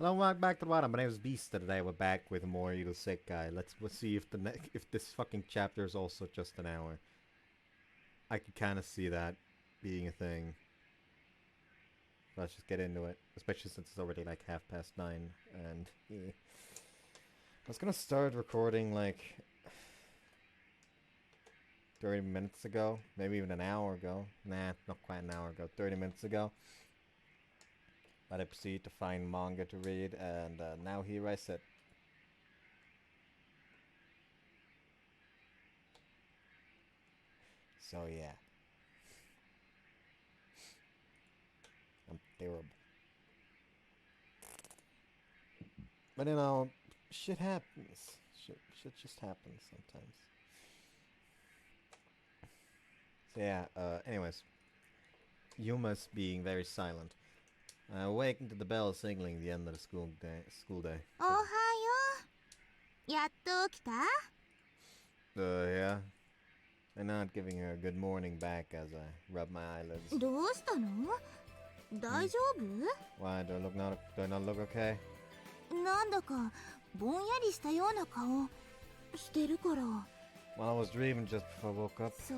Hello, welcome back to the bottom. My name is Beast, and today we're back with more IroSekai. Let's see if if this fucking chapter is also just an hour. I can kind of see that being a thing. Let's just get into it, especially since it's already like 9:30, and I was gonna start recording like 30 minutes ago, maybe even an hour ago. Nah, not quite an hour ago. 30 minutes ago. But I proceeded to find manga to read, and now here I sit. So yeah. I'm terrible. But you know, shit happens. Shit just happens sometimes. So yeah, anyways. Yuma's being very silent. Awakened to the bell signaling the end of the school day. おはよう。やっと起きた？ Yeah. I'm not giving her a good morning back as I rub my eyelids. どうしたの？大丈夫？ Why, do I not look okay? なんだかぼんやりしたような顔してるから。 Well, I was dreaming just before I woke up. そう。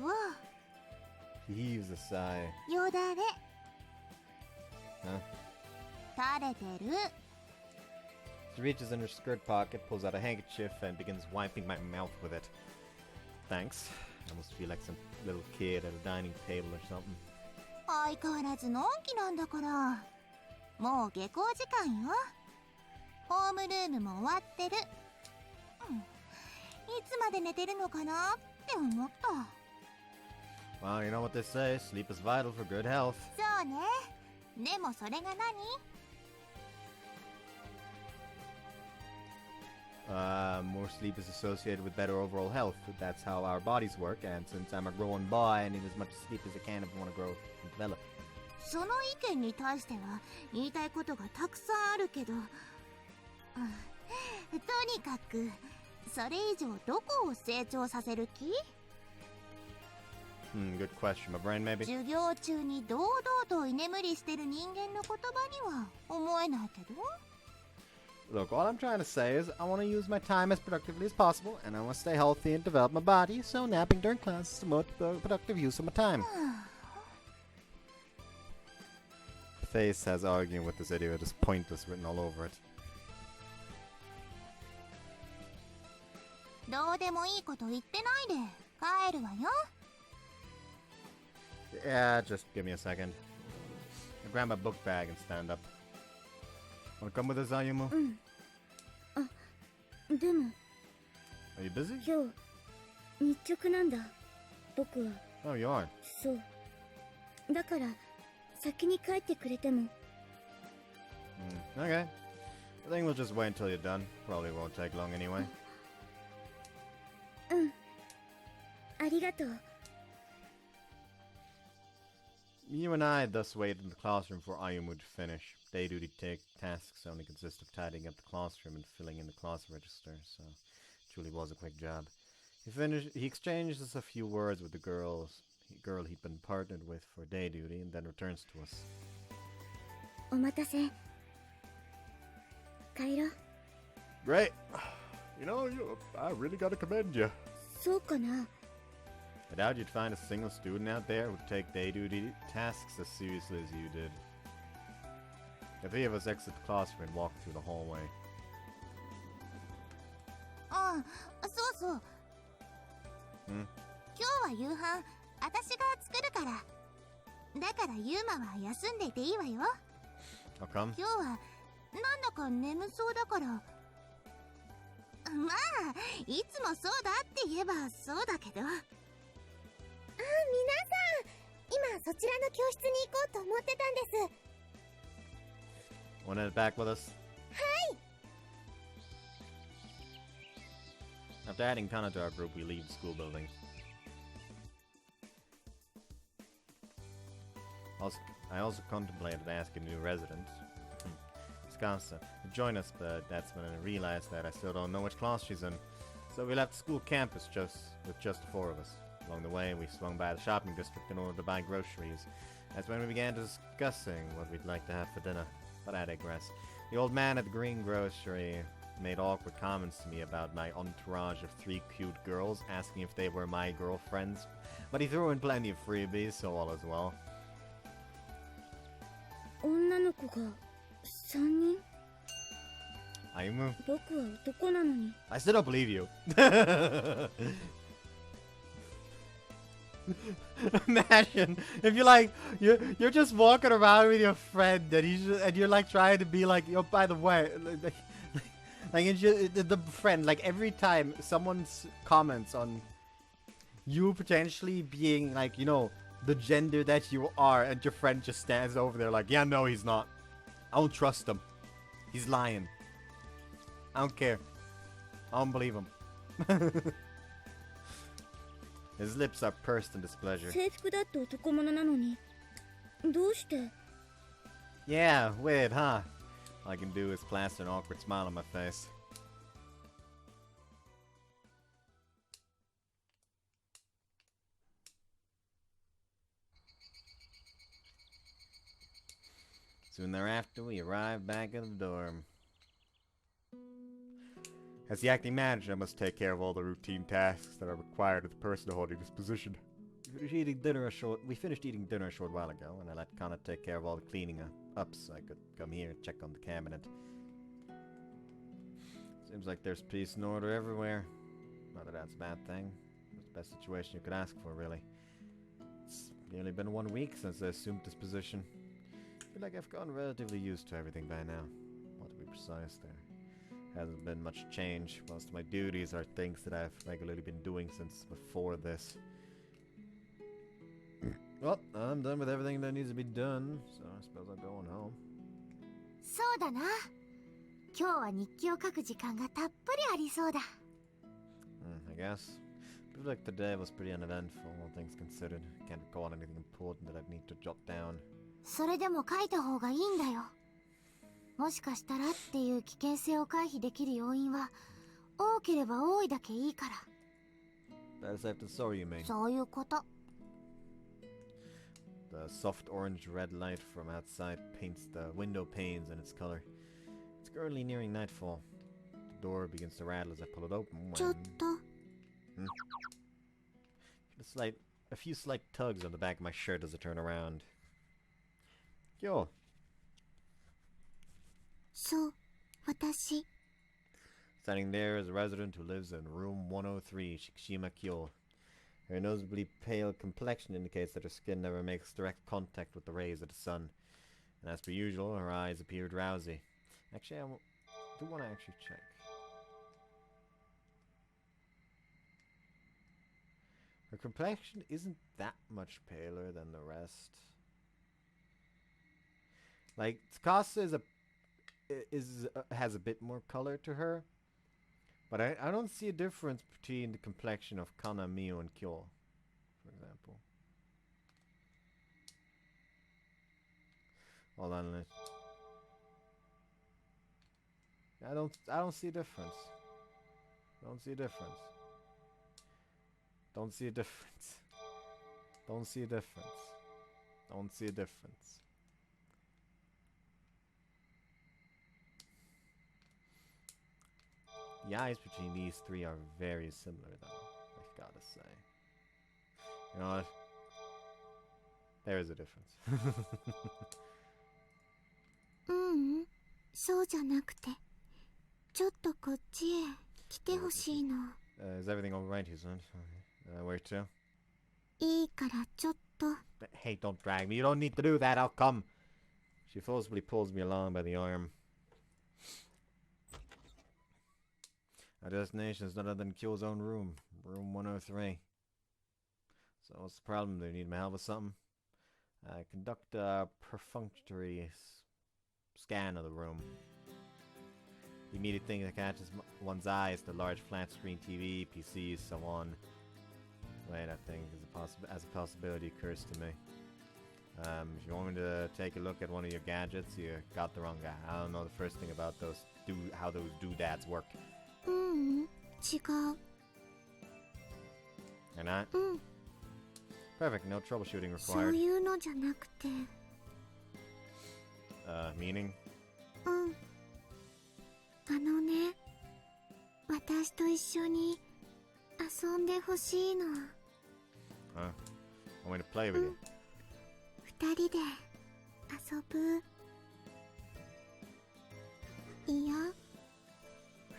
She heaves a sigh. よだれ。 Huh? 垂れてる。 She reaches in her skirt pocket, pulls out a handkerchief, and begins wiping my mouth with it. Thanks. I almost feel like some little kid at a dining table or something. 相変わらずのんきなんだから。もう下校時間よ。ホームルームも終わってる。いつまで寝てるのかなって思った。 Well, you know what they say, sleep is vital for good health. そうね。でもそれが何？ More sleep is associated with better overall health. That's how our bodies work, and since I'm a growing boy, I need as much sleep as I can if I want to grow and develop. その意見に対しては言いたいことがたくさんあるけど、とにかくそれ以上どこを成長させる気？ Good question. My brain, maybe? 授業中に堂々と居眠りしてる人間の言葉には思えないけど。 Look, all I'm trying to say is I want to use my time as productively as possible, and I want to stay healthy and develop my body, so napping during class is the most productive use of my time. The face has arguing with this idiot is pointless written all over it. どうでもいいこと言ってないで帰るわよ。 Yeah, just give me a second. I grab my book bag and stand up. Wanna come with us, Ayumu? でも Are you busy? 今日日直なんだ僕は。 Oh, you are. そうだから先に帰ってくれても。 Okay. I think we'll just wait until you're done. Probably won't take long anyway. ありがとう。 You and I thus waited in the classroom for Ayumu to finish. Day duty tasks only consist of tidying up the classroom and filling in the class register, so it truly was a quick job. He exchanges a few words with the girl he'd been partnered with for day duty, and then returns to us. お待たせ。帰ろう。 Great! You know, I really gotta commend you. そうかな。 I doubt you'd find a single student out there who'd take day duty tasks as seriously as you did. The three of us exit the classroom and walk through the hallway. そうそう。今日は夕飯私が作るから。だからユーマは休んでいていいわよ。 How come? 今日はなんだか眠そうだから。まあいつもそうだって言えばそうだけど。皆さん今そちらの教室に行こうと思ってたんです。 Wanna head back with us? After adding Kana to our group, we leave the school building. I also contemplated asking new residents, Skasa, to join us, but that's when I realized that I still don't know which class she's in. So we left the school campus with just the four of us. Along the way, we swung by the shopping district in order to buy groceries. That's when we began discussing what we'd like to have for dinner. But I digress. The old man at the green grocery made awkward comments to me about my entourage of 3 cute girls, asking if they were my girlfriends. But he threw in plenty of freebies, so all is well. 女の子が3人 Aimu? 僕は男なのに I still don't believe you. Imagine if you're like you're just walking around with your friend and you're like trying to be like, yo, by the way, like it's just, the friend, like every time someone comments on you potentially being like, you know, the gender that you are, and your friend just stands over there like, yeah, no, he's not. I don't trust him. He's lying. I don't care. I don't believe him. His lips are pursed in displeasure. 制服だって男物なのにどうして Yeah, weird, huh? All I can do is plaster an awkward smile on my face. Soon thereafter, we arrived back at the dorm. As the acting manager, I must take care of all the routine tasks that are required of the person holding this position. We finished eating dinner a short while ago, and I let Connor take care of all the cleaning up so I could come here and check on the cabinet. Seems like there's peace and order everywhere. Not that that's a bad thing. It's the best situation you could ask for, really. It's nearly been 1 week since I assumed this position. I feel like I've gotten relatively used to everything by now. Want to be precise there. Hasn't been much change. Most of my duties are things that I've regularly been doing since before this. Well, I'm done with everything that needs to be done, so I suppose I'm going home. そうだな。今日は日記を書く時間がたっぷりありそうだ。I guess. I feel like today was pretty uneventful, all things considered. Can't recall anything important that I'd need to jot down. それでも書いた方がいいんだよ。もしかしたらっていう危険性を回避できる要因は多ければ多いだけいいから。 Better safe than sorry, you mean? そういうこと。The soft orange-red light from outside paints the window panes in its color. It's currently nearing nightfall. The door begins to rattle as I pull it open. ちょっと。A few slight tugs on the back of my shirt as I turn around. Yo. そう、私。 Standing there is a resident who lives in room 103, Shikishima Kyo. Her noticeably pale complexion indicates that her skin never makes direct contact with the rays of the sun. And as per usual, her eyes appear drowsy. Actually, I do want to actually check. Her complexion isn't that much paler than the rest. Like, Tsukasa has a bit more color to her. But I don't see a difference between the complexion of Kana, Mio, and Kyo, for example. Hold on a minute. I don't see a difference. Don't see a difference. Don't see a difference. Don't see a difference. Don't see a difference. The eyes between these three are very similar, though, I've gotta say. You know what? There is a difference. そうじゃなくて、ちょっとこっちへ来てほしいの。Is everything alright, Houston? Where to? いいからちょっと。Hey, don't drag me. You don't need to do that. I'll come. She forcibly pulls me along by the arm. Our destination is none other than Kyo's own room. Room 103. So what's the problem? Do you need my help with something? Conduct a perfunctory scan of the room. The immediate thing that catches one's eye is the large flat-screen TV, PCs, so on. Wait, I think as a possibility occurs to me. If you want me to take a look at one of your gadgets, you got the wrong guy. I don't know the first thing about how those doodads work. 違う。 You're not? Perfect, no troubleshooting そう required. いうのじゃなくて。Meaning? 私と一緒に遊んでほしいの。Huh? I want me to play with you. 二人で遊ぶ。いや、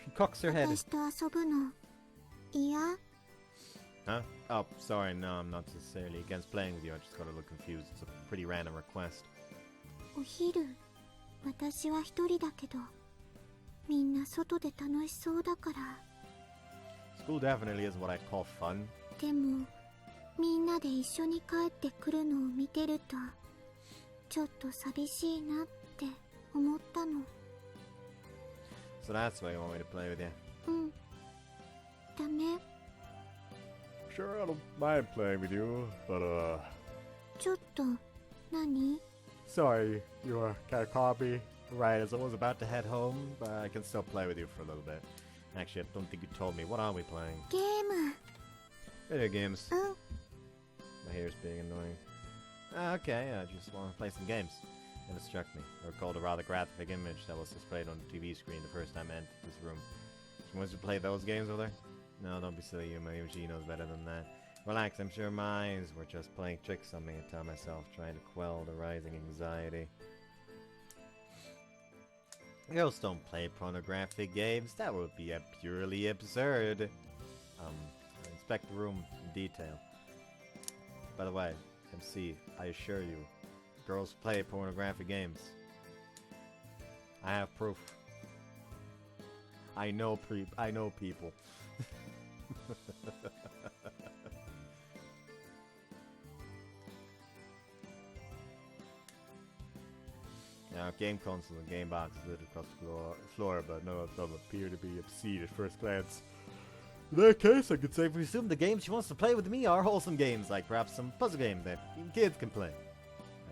She cocks her head. 私と遊ぶの。いや、 Huh? Oh, sorry, no, I'm not necessarily against playing with you. I just got a little confused. It's a pretty random request. お昼、私は一人だけど、みんな外で楽しそうだから。School definitely isn't what I'd call fun. でも、みんなで一緒に帰ってくるのを見てると、ちょっと寂しいなって思ったの。So that's why you want me to play with you. うん。ダメ。 Sure, I don't mind playing with you, but ちょっと、何？ sorry, you kind of caught me right as I was about to head home, but I can still play with you for a little bit. Actually, I don't think you told me. What are we playing? ゲーム。 Video games. うん。 My hair's being annoying. Okay, I just want to play some games. And it struck me. I recalled a rather graphic image that was displayed on the TV screen the first time I entered this room. She wants to play those games with her? No, don't be silly, Yuma. She knows better than that. Relax, I'm sure my eyes were just playing tricks on me, I tell myself, trying to quell the rising anxiety. Girls don't play pornographic games. That would be purely absurd. Inspect the room in detail. By the way, MC, I assure you, girls play pornographic games. I have proof. I know people. Now, game consoles and game boxes littered across the floor, but none of them appear to be obscene at first glance. In that case, I could safely assume the games she wants to play with me are wholesome games, like perhaps some puzzle games that even kids can play.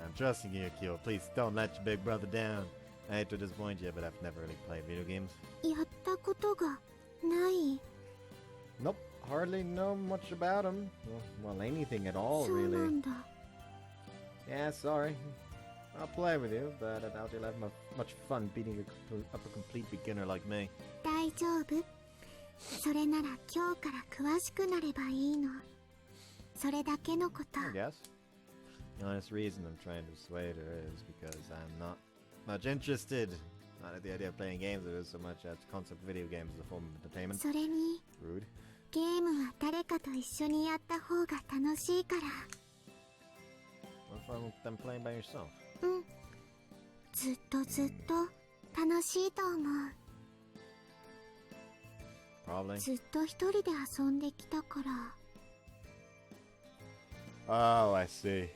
I'm trusting you, Kyo. Please don't let your big brother down. I hate to disappoint you, but I've never really played video games. やったことがない。 Nope, hardly know much about them. Well, anything at all, そうな really. んだ。 Yeah, sorry. I'll play with you, but I doubt you'll have much fun beating up a complete beginner like me. 大丈夫。それなら今日から詳しくなればいいの。それだけのこと。 I guess. The honest reason I'm trying to dissuade her is because I'm not much interested. Not at the idea of playing games with her so much as the concept of video games as a form of entertainment. それに、 Rude. ゲームは誰かと一緒にやった方が楽しいから。 What fun with them playing by yourself? うん。ずっと楽しいと思う。 Probably. ずっと一人で遊んできたから。 Oh, I see.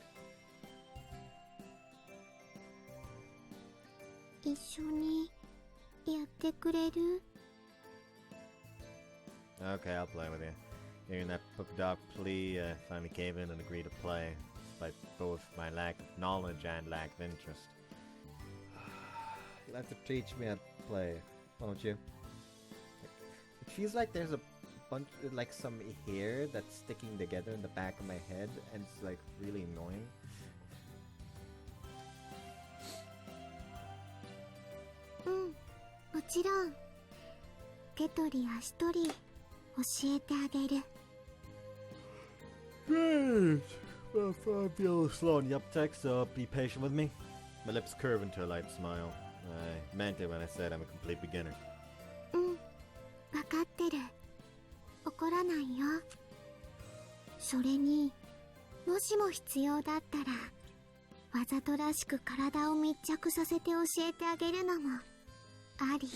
一緒にやってくれる？ Okay, I'll play with you. Hearing that polka dot plea, finally gave in and agreed to play, despite both my lack of knowledge and lack of interest. You'll have to teach me how to play, won't you? It feels like there's a bunch, like some hair that's sticking together in the back of my head, and it's like really annoying. うん、もちろん。手取り足取り教えてあげる。 Great! Well, I'll be a little slow on the uptake, so be patient with me. My lips curve into a light smile. I meant it when I said I'm a complete beginner. うん、わかってる。怒らないよ。それに、もしも必要だったら、わざとらしく体を密着させて教えてあげるのもあり。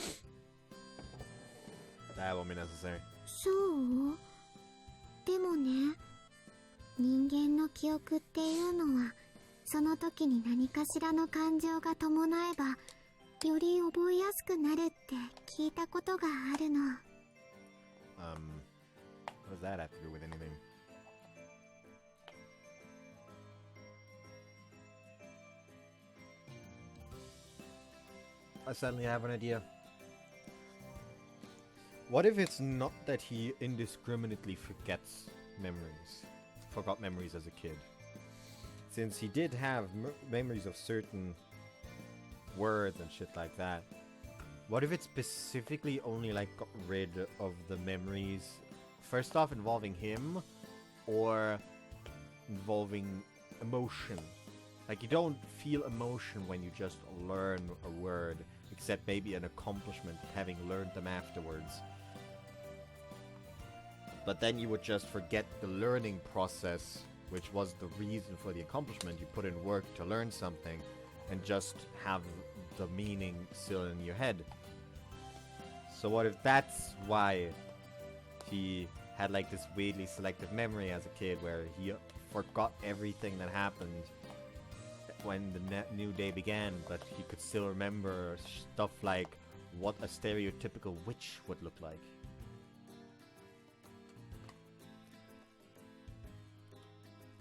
That won't be necessary. そう？でもね、人間の記憶っていうのは、その時に何かしらの感情が伴えば、より覚えやすくなるって聞いたことがあるの。What does that have to do with anything? I suddenly have an idea. What if it's not that he indiscriminately forgot memories as a kid? Since he did have memories of certain words and shit like that. What if it specifically only like got rid of the memories? First off, involving him, or involving emotion. Like, you don't feel emotion when you just learn a word, except maybe an accomplishment of having learned them afterwards. But then you would just forget the learning process, which was the reason for the accomplishment. You put in work to learn something, and just have the meaning still in your head. So what if that's why he had like this weirdly selective memory as a kid, where he forgot everything that happened when the new day began, but he could still remember stuff like what a stereotypical witch would look like.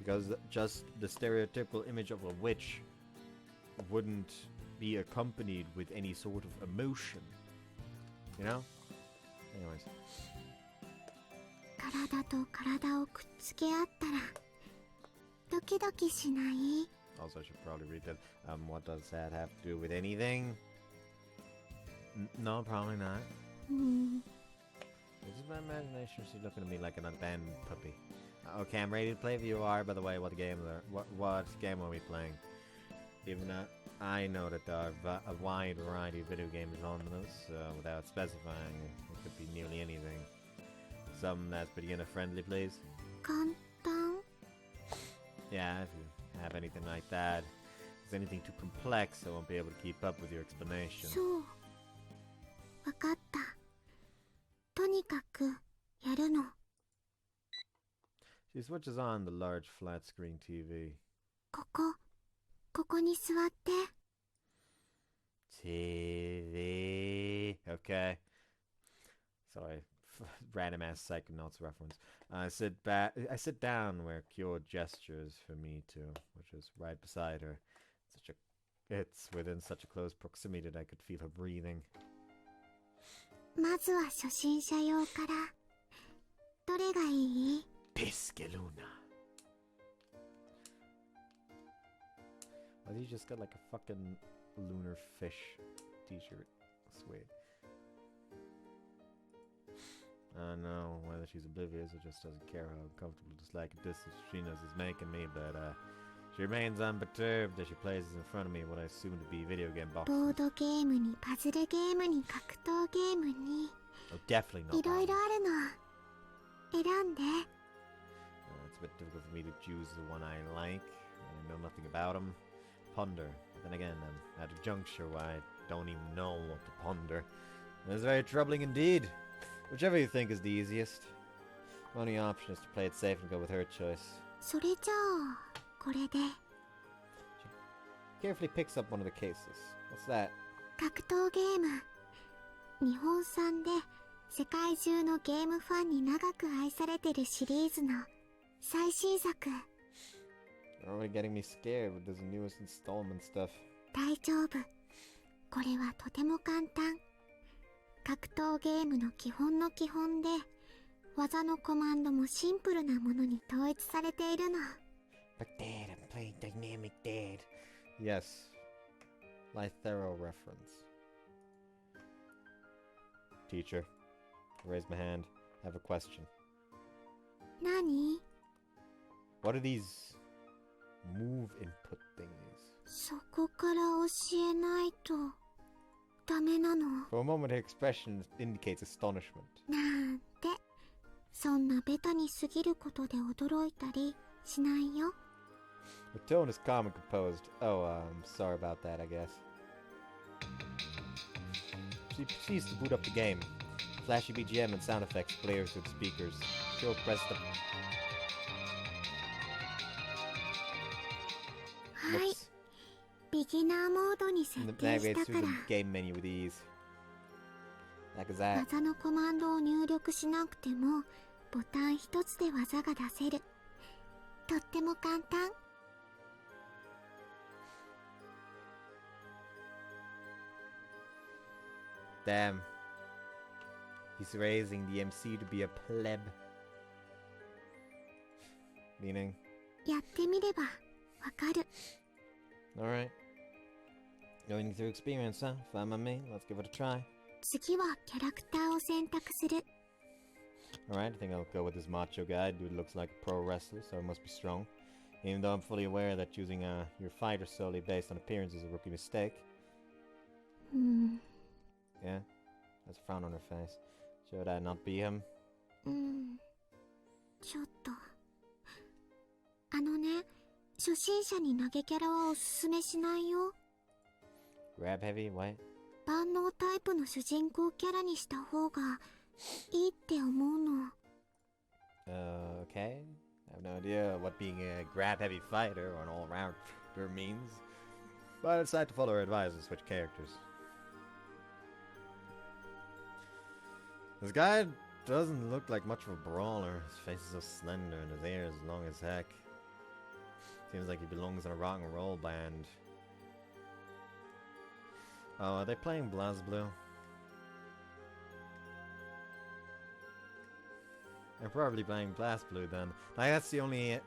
Because just the stereotypical image of a witch wouldn't be accompanied with any sort of emotion. You know? Anyways. 体と体をくっつけ合ったらドキドキしない？ Also, I should probably read that. What does that have to do with anything? No, probably not. This is my imagination. She's looking at me like an abandoned puppy. Okay, I'm ready to play. If you are, by the way, what game are we playing? Even I know that there are a wide variety of video games on this, without specifying. It could be nearly anything. Something that's beginner friendly, please. 簡単？ Yeah, if you have anything like that. If there's anything too complex, I won't be able to keep up with your explanation. そう。わかった。とにかくやるの。 She switches on the large flat screen TV. ここに座って。 TV. Okay. Sorry. Random ass Psychonauts reference. I sit down where Kyo gestures for me to, which is right beside her. It's within such a close proximity that I could feel her breathing. まずは初心者用から。どれがいい？ Piskeluna. Well, you just got like a fucking lunar fish t-shirt. Sweet. I don't know whether she's oblivious or just doesn't care how uncomfortable this lack of distance between us is making me, but she remains unperturbed as she places in front of me what I assume to be video game ボ boxes. ードゲームにパズルゲームに格闘ゲームに Oh, definitely not. いろいろあるの。選んで。 It's a bit difficult for me to choose the one I like. I know nothing about them. Ponder. But then again, I'm at a juncture where I don't even know what to ponder. It's very troubling indeed. Whichever you think is the easiest. My only option is to play it safe and go with her choice. それじゃあこれで。 Carefully picks up one of the cases. What's that? 格闘ゲーム。日本産で世界中のゲームファンに長く愛されてるシリーズの最新作。 You're already getting me scared with this newest installment stuff. 大丈夫。これはとても簡単。格闘ゲームの基本の基本で、技のコマンドもシンプルなものに統一されているの。But Dad, I'm playing Dynamic Dad. Yes. My thorough reference. Teacher. I raise my hand. I have a question. 何？ What are these move input thingies? そこから教えないとダメなの。 For a moment, her expression indicates astonishment. なんて、そんなベタに過ぎることで驚いたりしないよ。 The tone is calm and composed. Oh, I'm sorry about that, I guess. She proceeds to boot up the game. Flashy BGM and sound effects blare through the speakers. She'll press the... はい。ビギナーモードに設 And 定し navigate た through か the ら。 game menu with ease. Like that. 技のコマンドを入力しなくてもボタン一つで技が出せる。とっても簡単。 Damn. He's raising the MC to be a pleb. Meaning? やってみればわかる。 Alright. Going through experience, huh? Fine by me. Let's give it a try. 次はキャラクターを選択する。 Alright, I think I'll go with this macho guy. Dude looks like a pro wrestler, so he must be strong. Even though I'm fully aware that choosing your fighter solely based on appearance is a rookie mistake. Yeah, that's a frown on her face. Should I not be him? ちょっと。あのね、初心者に投げキャラはおすすめしないよ。 Grab heavy? What? 万能タイプの主人公キャラにした方がいいって思うの。 Okay. I have no idea what being a grab heavy fighter or an all-rounder means. But I decided to follow her advice and switch characters. This guy doesn't look like much of a brawler. His face is so slender and his hair is long as heck. Seems like he belongs in a rock and roll band. Oh, are they playing BlazBlue? They're probably playing BlazBlue then. Like, that's the only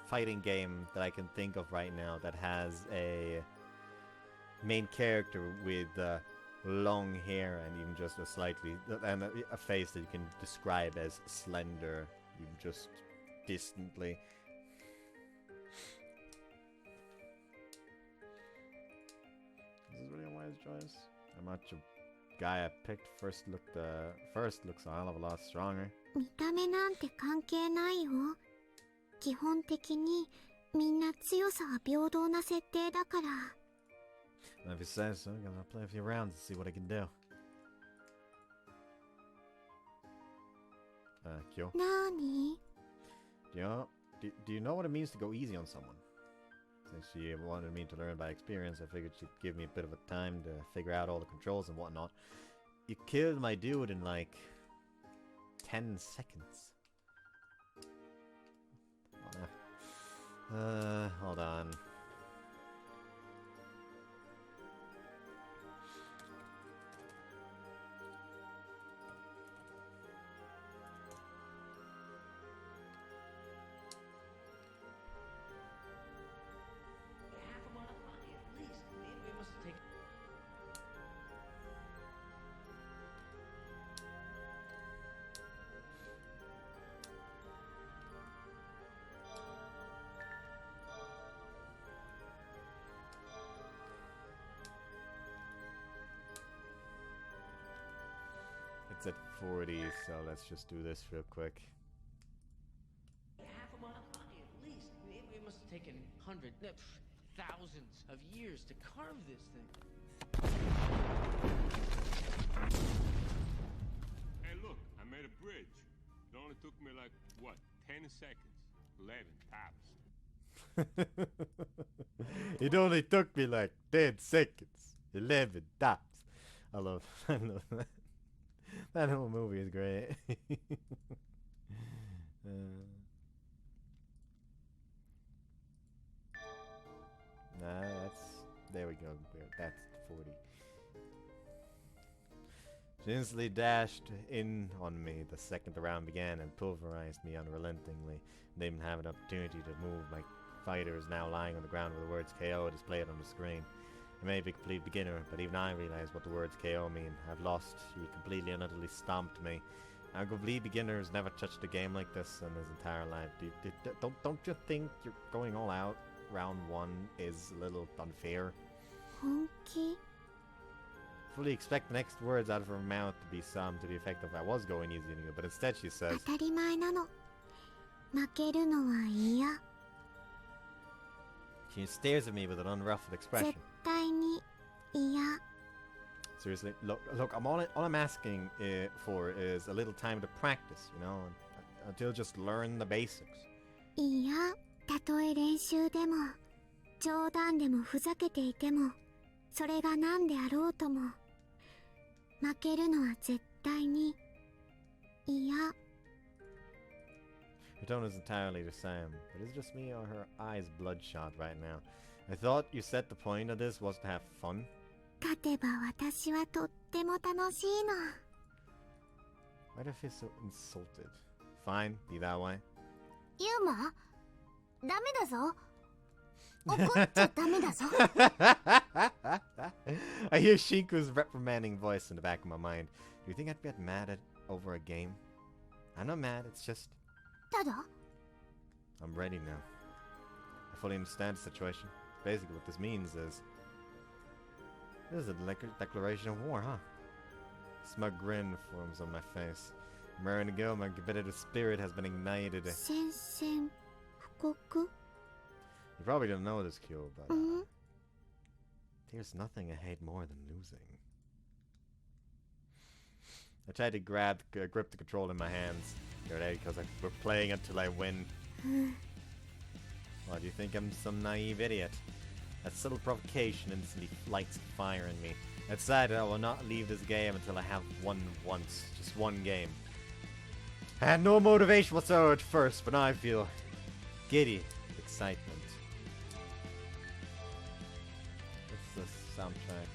fighting game that I can think of right now that has a main character with long hair and even just a slightly and a face that you can describe as slender, even just distantly. Is this really a wise choice? I'm not sure. Guy I picked first looks a hell of a lot stronger. 見た目なんて関係ないよ。基本的にみんな強さは平等な設定だから。 If you say so, I'm gonna play a few rounds and see what I can do. Kyo. なーに？ Do you know what it means to go easy on someone? Since she wanted me to learn by experience, I figured she'd give me a bit of a time to figure out all the controls and whatnot. You killed my dude in like 10 seconds. Hold on. It's at 40, so let's just do this real quick. Half a mile high at least. It must have taken hundreds, thousands of years to carve this thing. Hey, look, I made a bridge. It only took me like, what, 10 seconds? 11 tops. It only took me like 10 seconds. 11 tops. I love that. That whole movie is great. There we go. That's 40. She instantly dashed in on me the second the round began and pulverized me unrelentingly. Didn't even have an opportunity to move. My fighter is now lying on the ground with the words KO displayed on the screen. I may be a complete beginner, but even I realize what the words KO mean. I've lost. You completely and utterly stomped me. A complete beginner has never touched a game like this in his entire life. Don't you think you're going all out? Round 1 is a little unfair. 本気？ Fully expect the next words out of her mouth to be some to the effect of I was going easy on you, but instead she says 当たり前なの。負けるのは嫌。 She stares at me with an unruffled 絶 expression. 対に嫌。 Seriously, look, all I'm asking for is a little time to practice, you know, until just learn the basics. いや、たとえ練習でも冗談でもふざけていてもそれが何であろうとも負けるのは絶対に嫌。 Her tone is entirely the same, but is it just me or her eyes bloodshot right now? I thought you said the point of this was to have fun. 勝てば私はとっても楽しいの。 Why do I feel so insulted? Fine, be that way. ユーマダメだぞ。怒っちゃダメだぞ。I hear Shiku's reprimanding voice in the back of my mind. Do you think I'd get mad at over a game? I'm not mad, it's just ただ I'm ready now. I fully understand the situation. Basically what this means is this is a declaration of war, huh? A smug grin forms on my face. I'm raring to go, my competitive spirit has been ignited. 宣戦布告 You probably don't know this, Kyo, but うん there's nothing I hate more than losing. I tried to grip the control in my hands the other day because we're playing until I win. Well, do you think I'm some naive idiot? That subtle provocation instantly lights a fire in me. I decided I will not leave this game until I have won once. Just one game. I had no motivation whatsoever at first, but now I feel giddy with excitement. What's the soundtrack?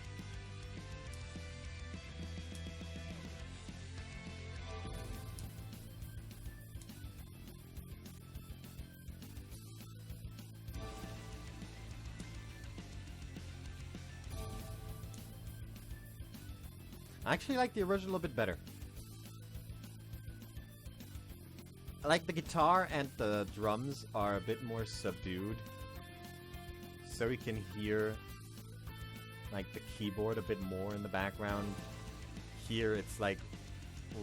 I actually like the original a bit better. I like the guitar and the drums are a bit more subdued. So we can hear like the keyboard a bit more in the background. Here it's like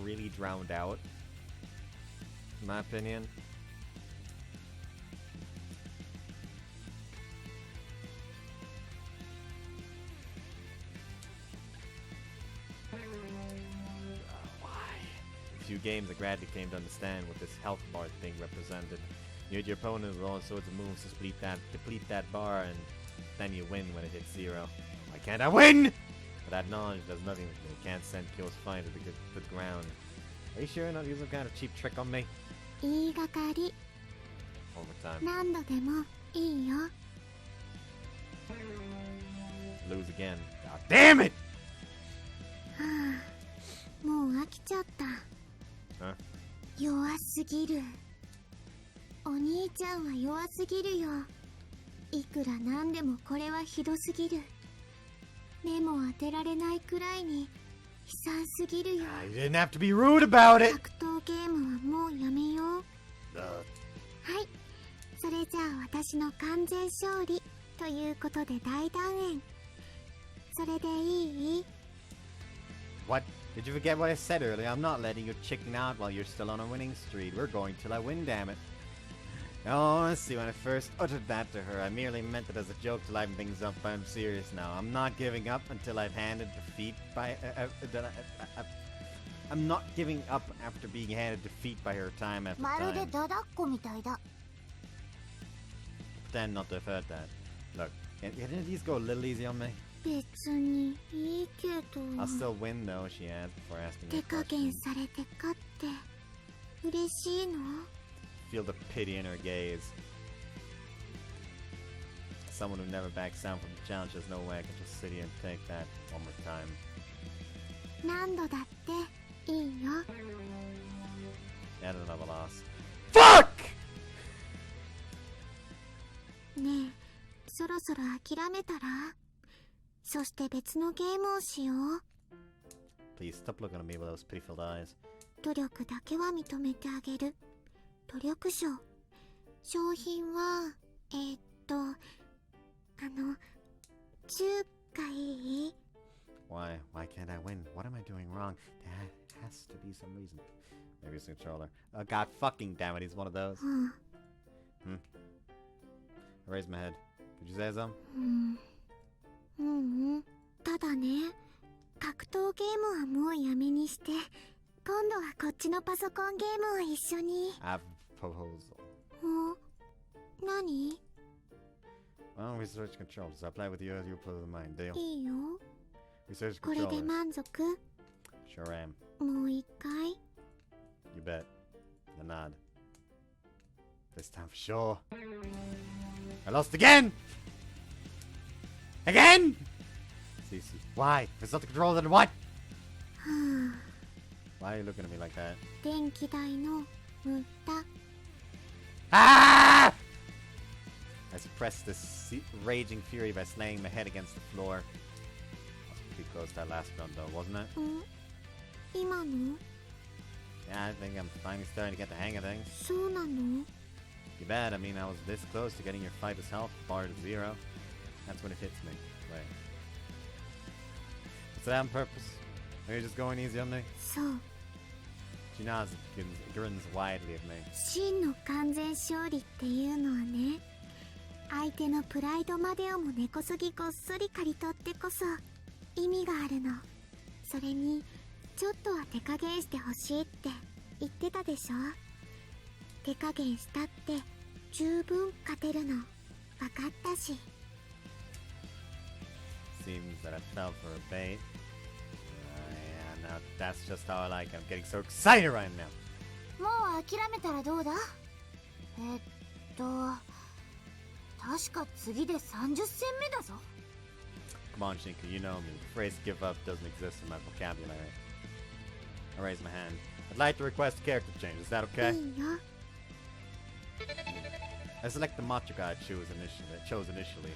really drowned out, in my opinion. Few games I gradually came to understand what this health bar thing represented. You hit your opponent with all sorts of moves to deplete that bar, and then you win when it hits 0. Why can't I win? But that knowledge does nothing with me. It can't send Kyo's fight to the ground. Are you sure you're not using some kind of cheap trick on me? 言いがかり Overtime. 何度でもいいよ Lose again. God damn it! はあもう飽きちゃった Huh? 弱すぎるお兄ちゃんは弱すぎるよいくらなんでもこれはひどすぎる目も当てられないくらいに悲惨すぎるよ You didn't have to be rude about it! 格闘ゲームはもうやめようはいそれじゃあ私の完全勝利ということで大団円それでいい What? Did you forget what I said earlier? I'm not letting you chicken out while you're still on a winning streak. We're going till I win, damn it. Oh, honestly, when I first uttered that to her, I merely meant it as a joke to liven things up, but I'm serious now. I'm not giving up until I've handed defeat by... I'm not giving up after being handed defeat by her time after まるで time. ダダっ子みたいだ Pretend not to have heard that. Look, can you at least go a little easy on me? 別にいいけど I'll still win, though, she adds before asking 手 me a 加 question. 減されて勝って嬉しいの Feel the pity in her gaze. Someone who never backs down from the challenge, there's no way I can just sit here and take that one more time. 何度だっていいよ And another loss. FUCK! ねえそろそろ諦めたらそして別のゲームをしよう Please stop looking at me with those pitiful eyes. 努力だけは認めてあげる努力賞商品は10回いい Why can't I win? What am I doing wrong? There has to be some reason. Maybe it's the controller. Oh god fucking damn it, he's one of those. うん I raised my head. Did you say something? うんただね格闘ゲームはもうやめにして今度はこっちのパソコンゲームを一緒に I have a proposal. お何 Well, we search controllers. I'll play with you as you play with mine. Deal? いいよ We search これで controllers. 満足 Sure am. もう一回 You bet. The nod. This time for sure. I lost again! Again! See. Why? If it's not the controller, then what? は Why are you looking at me like that? あ電気代の無駄 Ah! I I suppressed this raging fury by slamming my head against the floor. That was pretty close to that last run though, wasn't it? 今の Yeah, I think I'm finally starting to get the hang of things. そうなの You bet, I mean, I was this close to getting your fighter's health bar to 0. That's when it hits me. Wait. Is that on purpose? Are you just going easy on me? そう Jinaz grins widely at me. 真の完全勝利っていうのはね、相手のプライドまでをも根こそぎこっそり刈り取ってこそ意味があるの。それにちょっとは手加減してほしいって言ってたでしょ。手加減したって十分勝てるの分かったし。 Seems that I fell for a bait. Yeah, now that's just how I like it. I'm getting so excited right now. もう諦めたらどうだ？確か次で30戦目だぞ。 Come on, Shinku, you know me. The phrase give up doesn't exist in my vocabulary. I raise my hand. I'd like to request a character change. Is that okay? いいよ。 I select the macho guy I chose initially.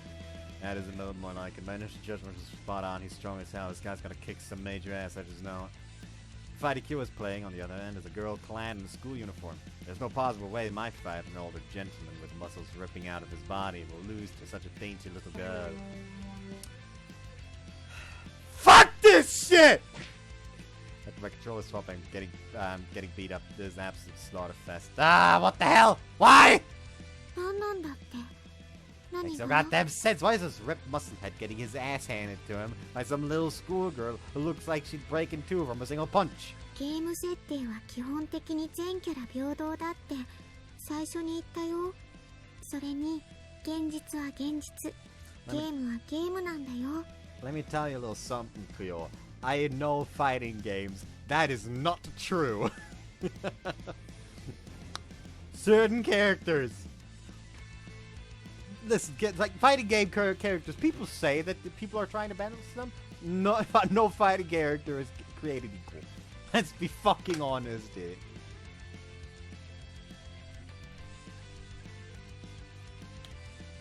That is a mode more like it. My initial judgment was spot on. He's strong as hell. This guy's gonna kick some major ass, I just know it. Fighty Q is playing, on the other end, is a girl clad in a school uniform. There's no possible way my fight, an older gentleman with muscles ripping out of his body, will lose to such a dainty little girl. Fuck this shit! After my controller swap, I'm getting beat up. This is an absolute slaughter fest. Ah, what the hell? Why? 何なんだって。 Makes 何 no が goddamn sense. Why is this ripped musclehead getting his ass handed to him by some little schoolgirl who looks like she'd break in two from a single punch? ゲーム設定は基本的に全キャラ平等だって最初に言ったよ。それに現実は現実。ゲームはゲームなんだよ。 Let me tell you a little something, Cleo. I know fighting games. That is not true. Certain characters. Listen, like fighting game characters, people say that the people are trying to balance them. No fighting character is created equal. Let's be fucking honest, dude.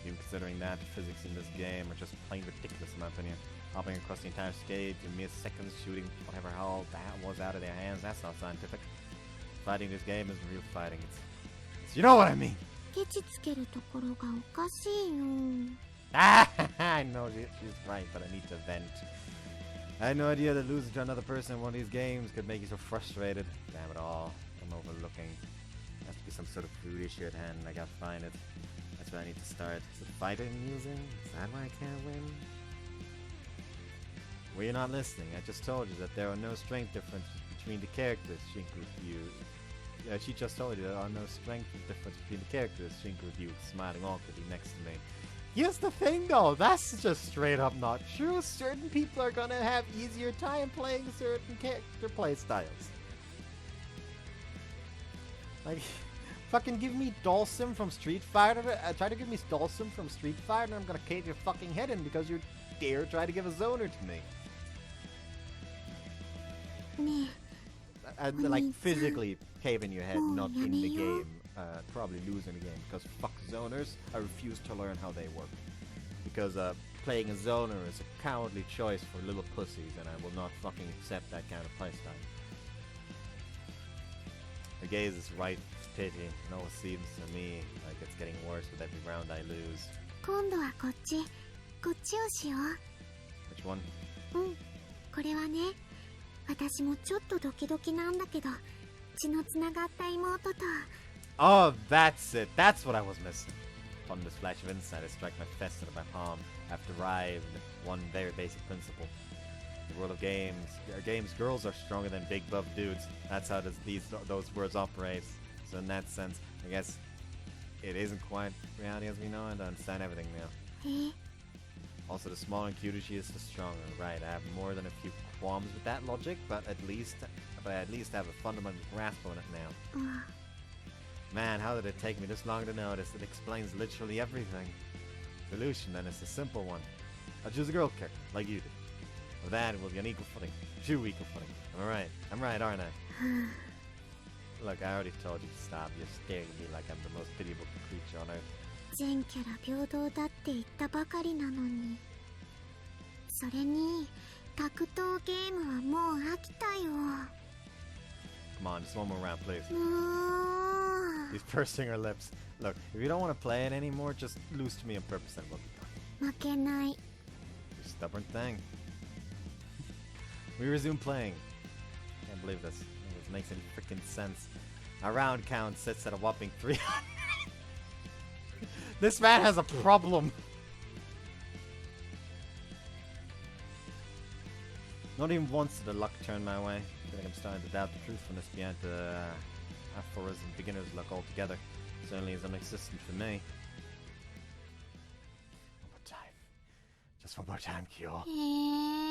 Even considering that, the physics in this game are just plain ridiculous in my opinion. Hopping across the entire stage in mere seconds, shooting whatever hell that was out of their hands, that's not scientific. Fighting this game isn't real fighting, it's you know what I mean! ケチつけるところがおかしいよ。 Ah, I know she's right, but I need to vent. I had no idea that losing to another person in one of these games could make you so frustrated. Damn it all, I'm overlooking. There has to be some sort of food issue at hand, and I gotta find it. That's where I need to start. Is it fighting using? Is that why I can't win? Well, you're not listening. I just told you that there are no strength differences between the characters. She just told you there are no strength difference between the characters. Shinku reviewed, smiling awkwardly next to me. Here's the thing though, that's just straight up not true. Certain people are gonna have easier time playing certain character play styles. Like, fucking give me Dhalsim from Street Fighter, try to give me Dhalsim from Street Fighter and I'm gonna cave your fucking head in because you dare try to give a zoner to me. ね Like physically caving your head, not in the game. Probably losing the game because fuck zoners. I refuse to learn how they work. Because playing a zoner is a cowardly choice for little pussies and I will not fucking accept that kind of playstyle. Her gaze is right pity. No, it seems to me like it's getting worse with every round I lose. 今度はこっちをしよ Which one? う。うん、これはね、私もちょっとドキドキなんだけど、血のつながった妹と。 Oh, that's it. That's what I was missing. Upon this flash of insight, I strike my fist into my palm. I've derived one very basic principle. In the world of games, girls are stronger than big buff dudes. That's how those words operate. So in that sense, I guess it isn't quite reality as we know it. I understand everything now. へえ、 Also, the smaller and cuter she is, the stronger. Right, I have more than a few qualms with that logic, but I at least have a fundamental grasp on it now. あ Man, how did it take me this long to notice? It explains literally everything. Solution, then, is a simple one. I'll choose a girl character, like you did. With that, it will be on equal footing. True equal footing. I'm right, aren't I? Look, I already told you to stop. You're staring at me like I'm the most pitiable creature on earth. 全キャラ平等だって言ったばかりなのに。それに格闘ゲームはもう飽きたよ。 Come on, just one more round, please. もう He's pursing her lips. Look, if you don't want to play it anymore, just lose to me on purpose and we'll be done. 負けない。 You stubborn thing. We resume playing. Can't believe this. None of this makes any freaking sense. Our round count sits at a whopping 300. This man has a problem. Not even once did the luck turn my way. I feel like I'm starting to doubt the truthfulness behind the aphorism beginner's luck altogether. Certainly is non-existent for me. One more time. Just one more time, Kyo. へえ。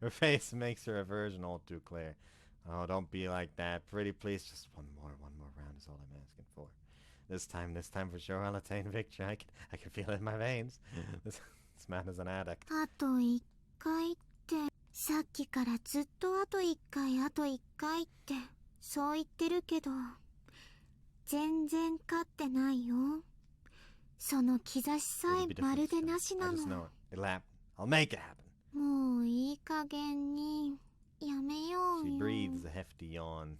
Her face makes her aversion all too clear. Oh, don't be like that. Pretty please, just one more round is all I'm asking for. This time for sure I'll attain victory. I can feel it in my veins. This man is an addict. あと1回って、さっきからずっとあと1回あと1回ってそう言ってるけど、全然勝ってないよ。その兆しさ It'll be えまる different で this な time. し I な just know の。 it. It'll happen. I'll make it happen. もういい加減にやめよう She よ。 breathes a hefty yawn.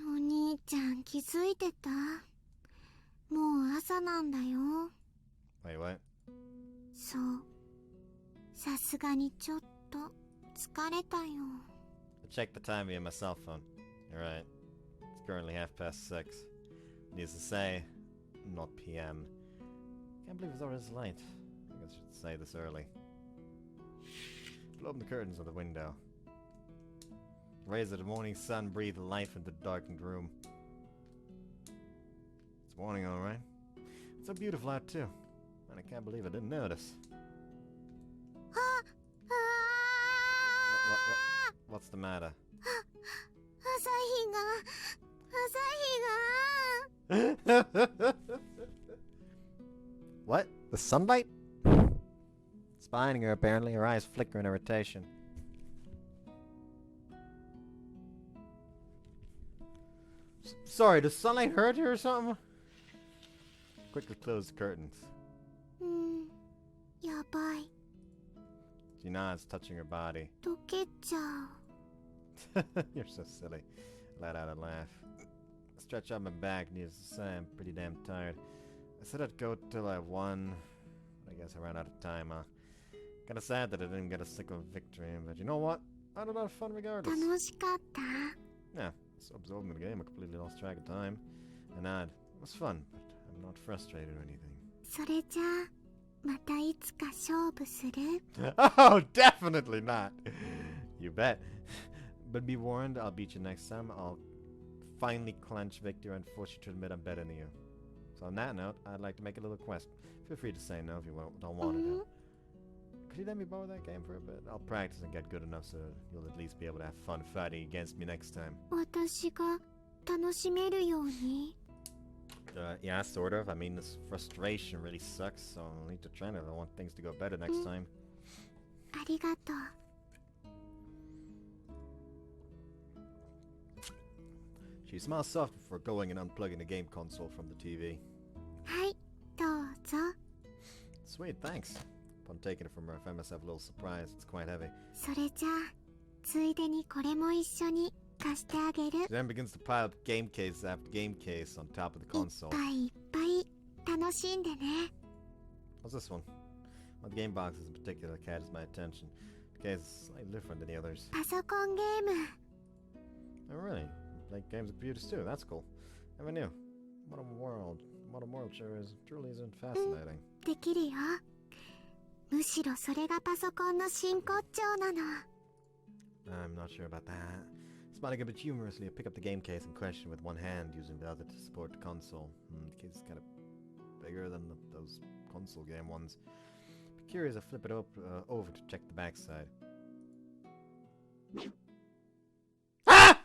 お兄ちゃん気づいてた？もう朝なんだよ。 Wait, what? そう。さすがにちょっと疲れたよ。 I checked the time via my cell phone. You're right. It's currently 6:30. Needless to say, not PM. Can't believe it's already this late. I guess I should say this early. Pull open the curtains of the window. The rays of the morning sun breathe life into the darkened room. It's morning, alright. It's so beautiful out too. And I can't believe I didn't notice. What's the matter? 朝日が What? The sunlight? It's blinding her apparently, her eyes flicker in irritation. Sorry, does sunlight hurt you or something? Quickly close the curtains. やばい。 She nods, touching her body. 溶けちゃう。 You're so silly. Let out a laugh. I stretch out my back, needless to say, I'm pretty damn tired. I said I'd go till I won. I guess I ran out of time, huh? Kinda sad that I didn't get a single victory, but you know what? I had a lot of fun regardless. 楽しかった。 Yeah, so absorbed in the game, I completely lost track of time. I nod. It was fun, but I'm not frustrated or anything. それじゃあまたいつか勝負する？ Oh, definitely not. You bet. But be warned, I'll beat you next time. I'll finally clench victory and force you to admit I'm better than you. So on that note, I'd like to make a little request. Feel free to say no if you don't want it. Could you let me borrow that game for a bit? I'll practice and get good enough so you'll at least be able to have fun fighting against me next time. 私が楽しめるように？ Yeah, sort of. I mean, this frustration really sucks, so I'll need to train it if I want things to go better next time. ありがとう。 She smiles soft before going and unplugging the game console from the TV. はい、どうぞ。 Sweet, thanks. Upon taking it from her, I found myself a little surprised. It's quite heavy. それじゃあついでにこれも一緒に貸してあげる。 She then begins to pile up game case after game case on top of the いっ console. ぱいいっぱい楽しんでね。 What's this one? One of the game boxes in particular catches my attention. The case is slightly different than the others. パソコンゲーム。 Oh, really? You play games with computers too? That's cool. Never knew. Modern world. Modern world sure is truly isn't fascinating. できるよ。むしろそれがパソコンの真骨頂なの。 I'm not sure about that. Smiling a bit humorously, I pick up the game case in question with one hand, using the other to support the console. The case is kind of bigger than those console game ones. Be curious, I flip it over to check the backside. Ah!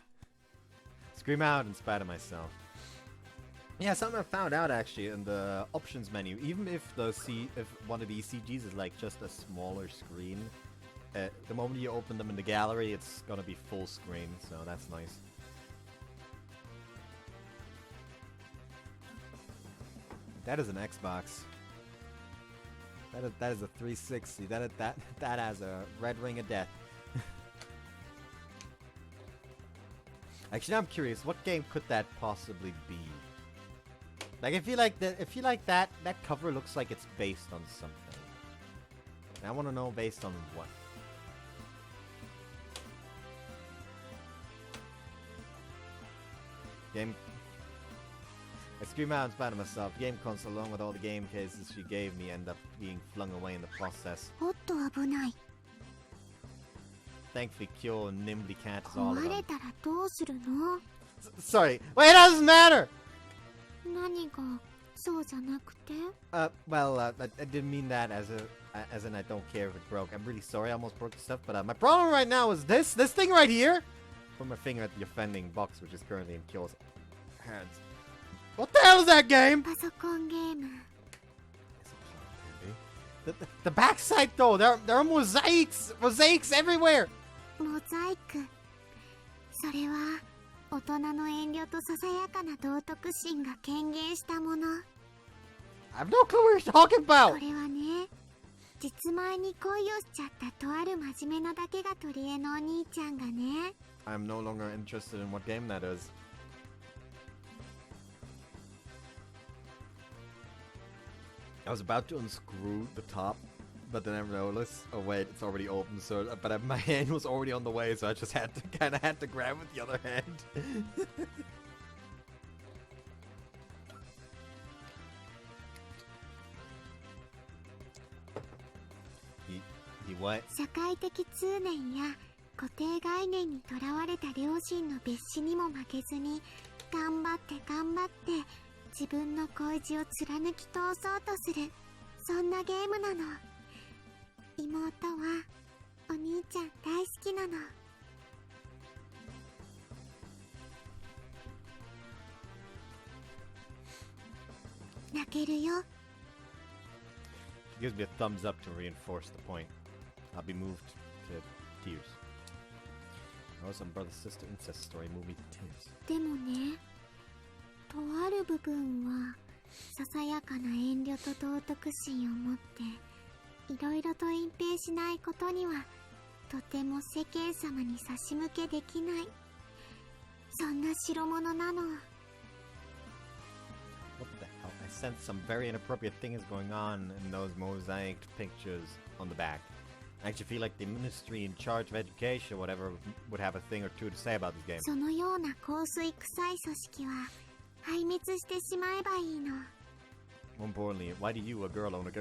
Scream out in spite of myself. Yeah, something I found out actually in the options menu. Even if if one of the ECGs is like just a smaller screen, the moment you open them in the gallery, it's gonna be full screen. So that's nice. That is an Xbox. That is a 360. That has a red ring of death. Actually, now I'm curious. What game could that possibly be? Like, I feel like that cover looks like it's based on something. And I want to know based on what. Game. I scream out in spite of myself. Game console, along with all the game cases she gave me, end up being flung away in the process. おっと危ない。 Thankfully, Kyo nimbly catches all of 壊れ them. たらどうするの？ Sorry. Wait, it doesn't matter! 何がそうじゃなくて？ Well, I didn't mean that as in I don't care if it broke. I'm really sorry I almost broke the stuff, but my problem right now is this thing right here! Put my finger at the offending box, which is currently in Kyo's hands. What the hell is that game? パソコンゲーム。 The backside though, there are mosaics everywhere. モザイク。それは大人の遠慮とささやかな道徳心が顕現したもの。 I have no clue what you're talking こ about. れはね、実前に恋をしちゃったとある真面目なだけが取り柄のお兄ちゃんがね。 I'm no longer interested in what game that is. I was about to unscrew the top, but then I realized, oh wait, it's already open. So, but my hand was already on the way, so I just had to grab with the other hand. he what? 社会的通念や固定概念にとらわれた両親の別紙にも負けずに頑張って自分の恋路を貫き通そうとする、そんなゲームなの。妹はお兄ちゃん大好きなの。泣けるよ。 She gives me a thumbs up to reinforce the point. I'll be moved to tears. Oh, some brother-sister incest story moved me to tears. でもね、とある部分はささやかな遠慮と道徳心を持っていろいろと隠蔽しないことにはとても世間様に差し向けできない、そんな代物なの。 What the hell? I sense some very inappropriate things going on in those mosaic pictures on the back. I actually feel like the ministry in charge of education or whatever would have a thing or two to say about this game. そのような香水臭い組織は壊滅してしまえばいいの。 More importantly, why do you, a girl, own a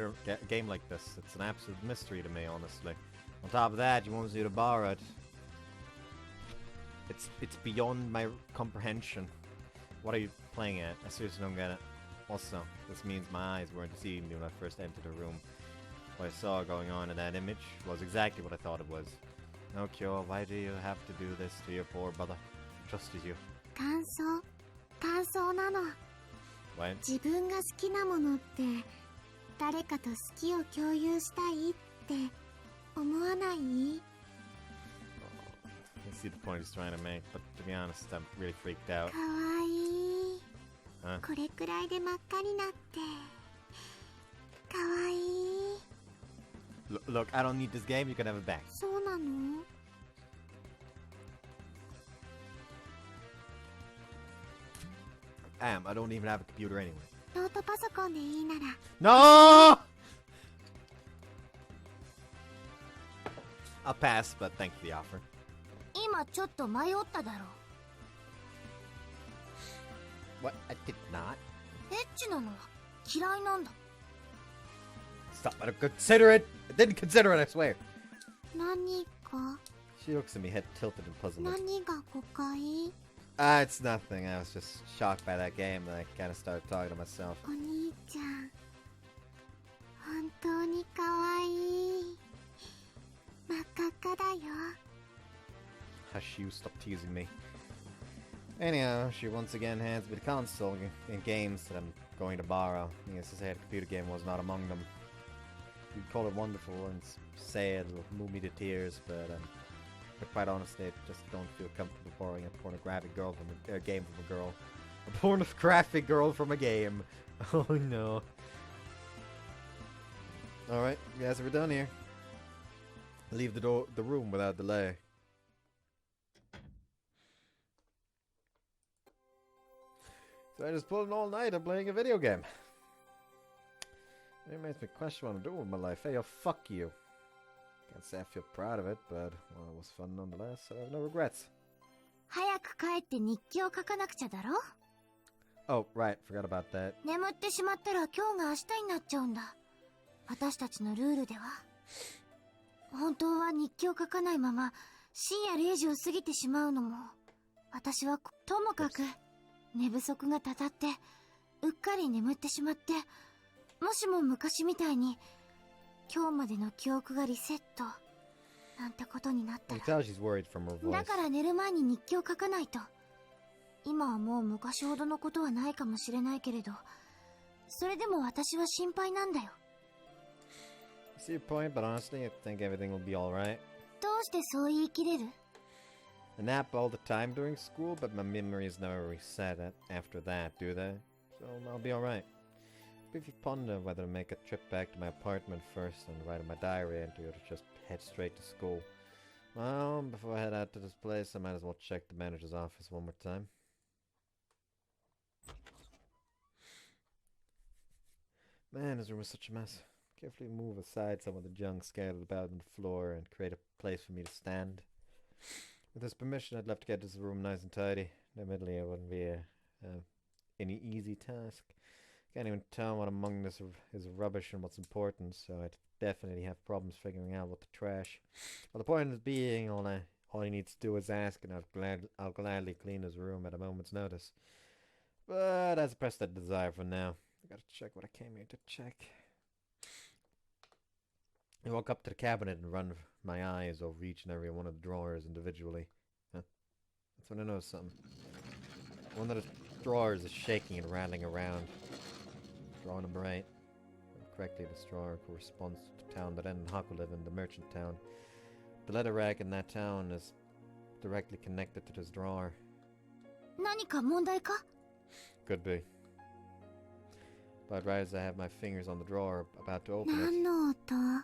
game like this? It's an absolute mystery to me, honestly. On top of that, you want me to borrow it. It's beyond my comprehension. What are you playing at? I seriously don't get it. Also, this means my eyes weren't deceiving me when I first entered the room. What I saw going on in that image was exactly what I thought it was. No, Kyo, why do you have to do this to your poor brother? He trusted you. 感想なの。 What? 自分が好きなものって誰かと好きを共有したいって思わない？ I see the point he's trying to make, but to be honest, I'm really freaked out. かわいい。 Huh? これくらいで真っ赤になってかわいい。 Look, I don't need this game, you can have it back. そうなの？ I don't even have a computer anyway. ノートパソコンでいいなら。 No! I'll pass, but thank you for the offer. 今ちょっと迷っただろ。 What? I did not. エッチなのは嫌いなんだ。 Stop, I don't consider it! I didn't consider it, I swear! 何か？ She looks at me, head tilted in puzzlement. 何が誤解？ It's nothing. I was just shocked by that game, and I kind of started talking to myself. お兄ちゃん本当にかわいい。真っ赤っかだよ。 Hush you, stop teasing me. Anyhow, she once again hands me the console and games that I'm going to borrow. Needless to say, the computer game was not among them. You'd call it wonderful and say it'll move me to tears, but quite honestly, I just don't feel comfortable borrowing a pornographic game from a girl. A pornographic girl from a game. Oh no. Alright, guys, we're done here. Leave the room without delay. So I just pulled an all-nighter playing a video game. It makes me question what I'm doing with my life. Hey, yo, fuck you. Can't say I feel proud of it, but well, it was fun nonetheless, so I have no regrets. 早く帰って日記を書かなくちゃだろ? Oh, right, forgot about that. 眠ってしまったら今日が明日になっちゃうんだ。私たちのルールでは。本当は日記を書かないまま深夜0時を過ぎてしまうのも、私はともかく寝不足がたたってうっかり眠ってしまって、もしも昔みたいに今日までの記憶がリセットなんてことになったら、 tell she's worried from her voice. だから寝る前に日記を書かないと。今はもう昔ほどのことはないかもしれないけれど、それでも私は心配なんだよ。 I see your point, but honestly, I think everything will be alright. どうしてそう言い切れる? I nap all the time during school, but my memories never reset after that, do they? So I'll be alright. If you ponder whether to make a trip back to my apartment first and write in my diary entry or to just head straight to school. Well, before I head out to this place, I might as well check the manager's office one more time. Man, this room is such a mess. Carefully move aside some of the junk scattered about on the floor and create a place for me to stand. With his permission, I'd love to get this room nice and tidy. Admittedly, it wouldn't be any easy task. Can't even tell what among this is rubbish and what's important, so I'd definitely have problems figuring out what to trash. Well, the point is being, all he needs to do is ask, and I'll gladly clean his room at a moment's notice. But as a press that desire for now. I gotta check what I came here to check. I walk up to the cabinet and run my eyes over each and every one of the drawers individually. Huh? That's when I notice something. One of the drawers is shaking and rattling around. Drawer number 8. Correctly, this drawer corresponds to the town that ended Haku live in, the merchant town. The letter rack in that town is directly connected to this drawer. 何か問題か? Could be. But right as I have my fingers on the drawer, about to open it, 何の音? I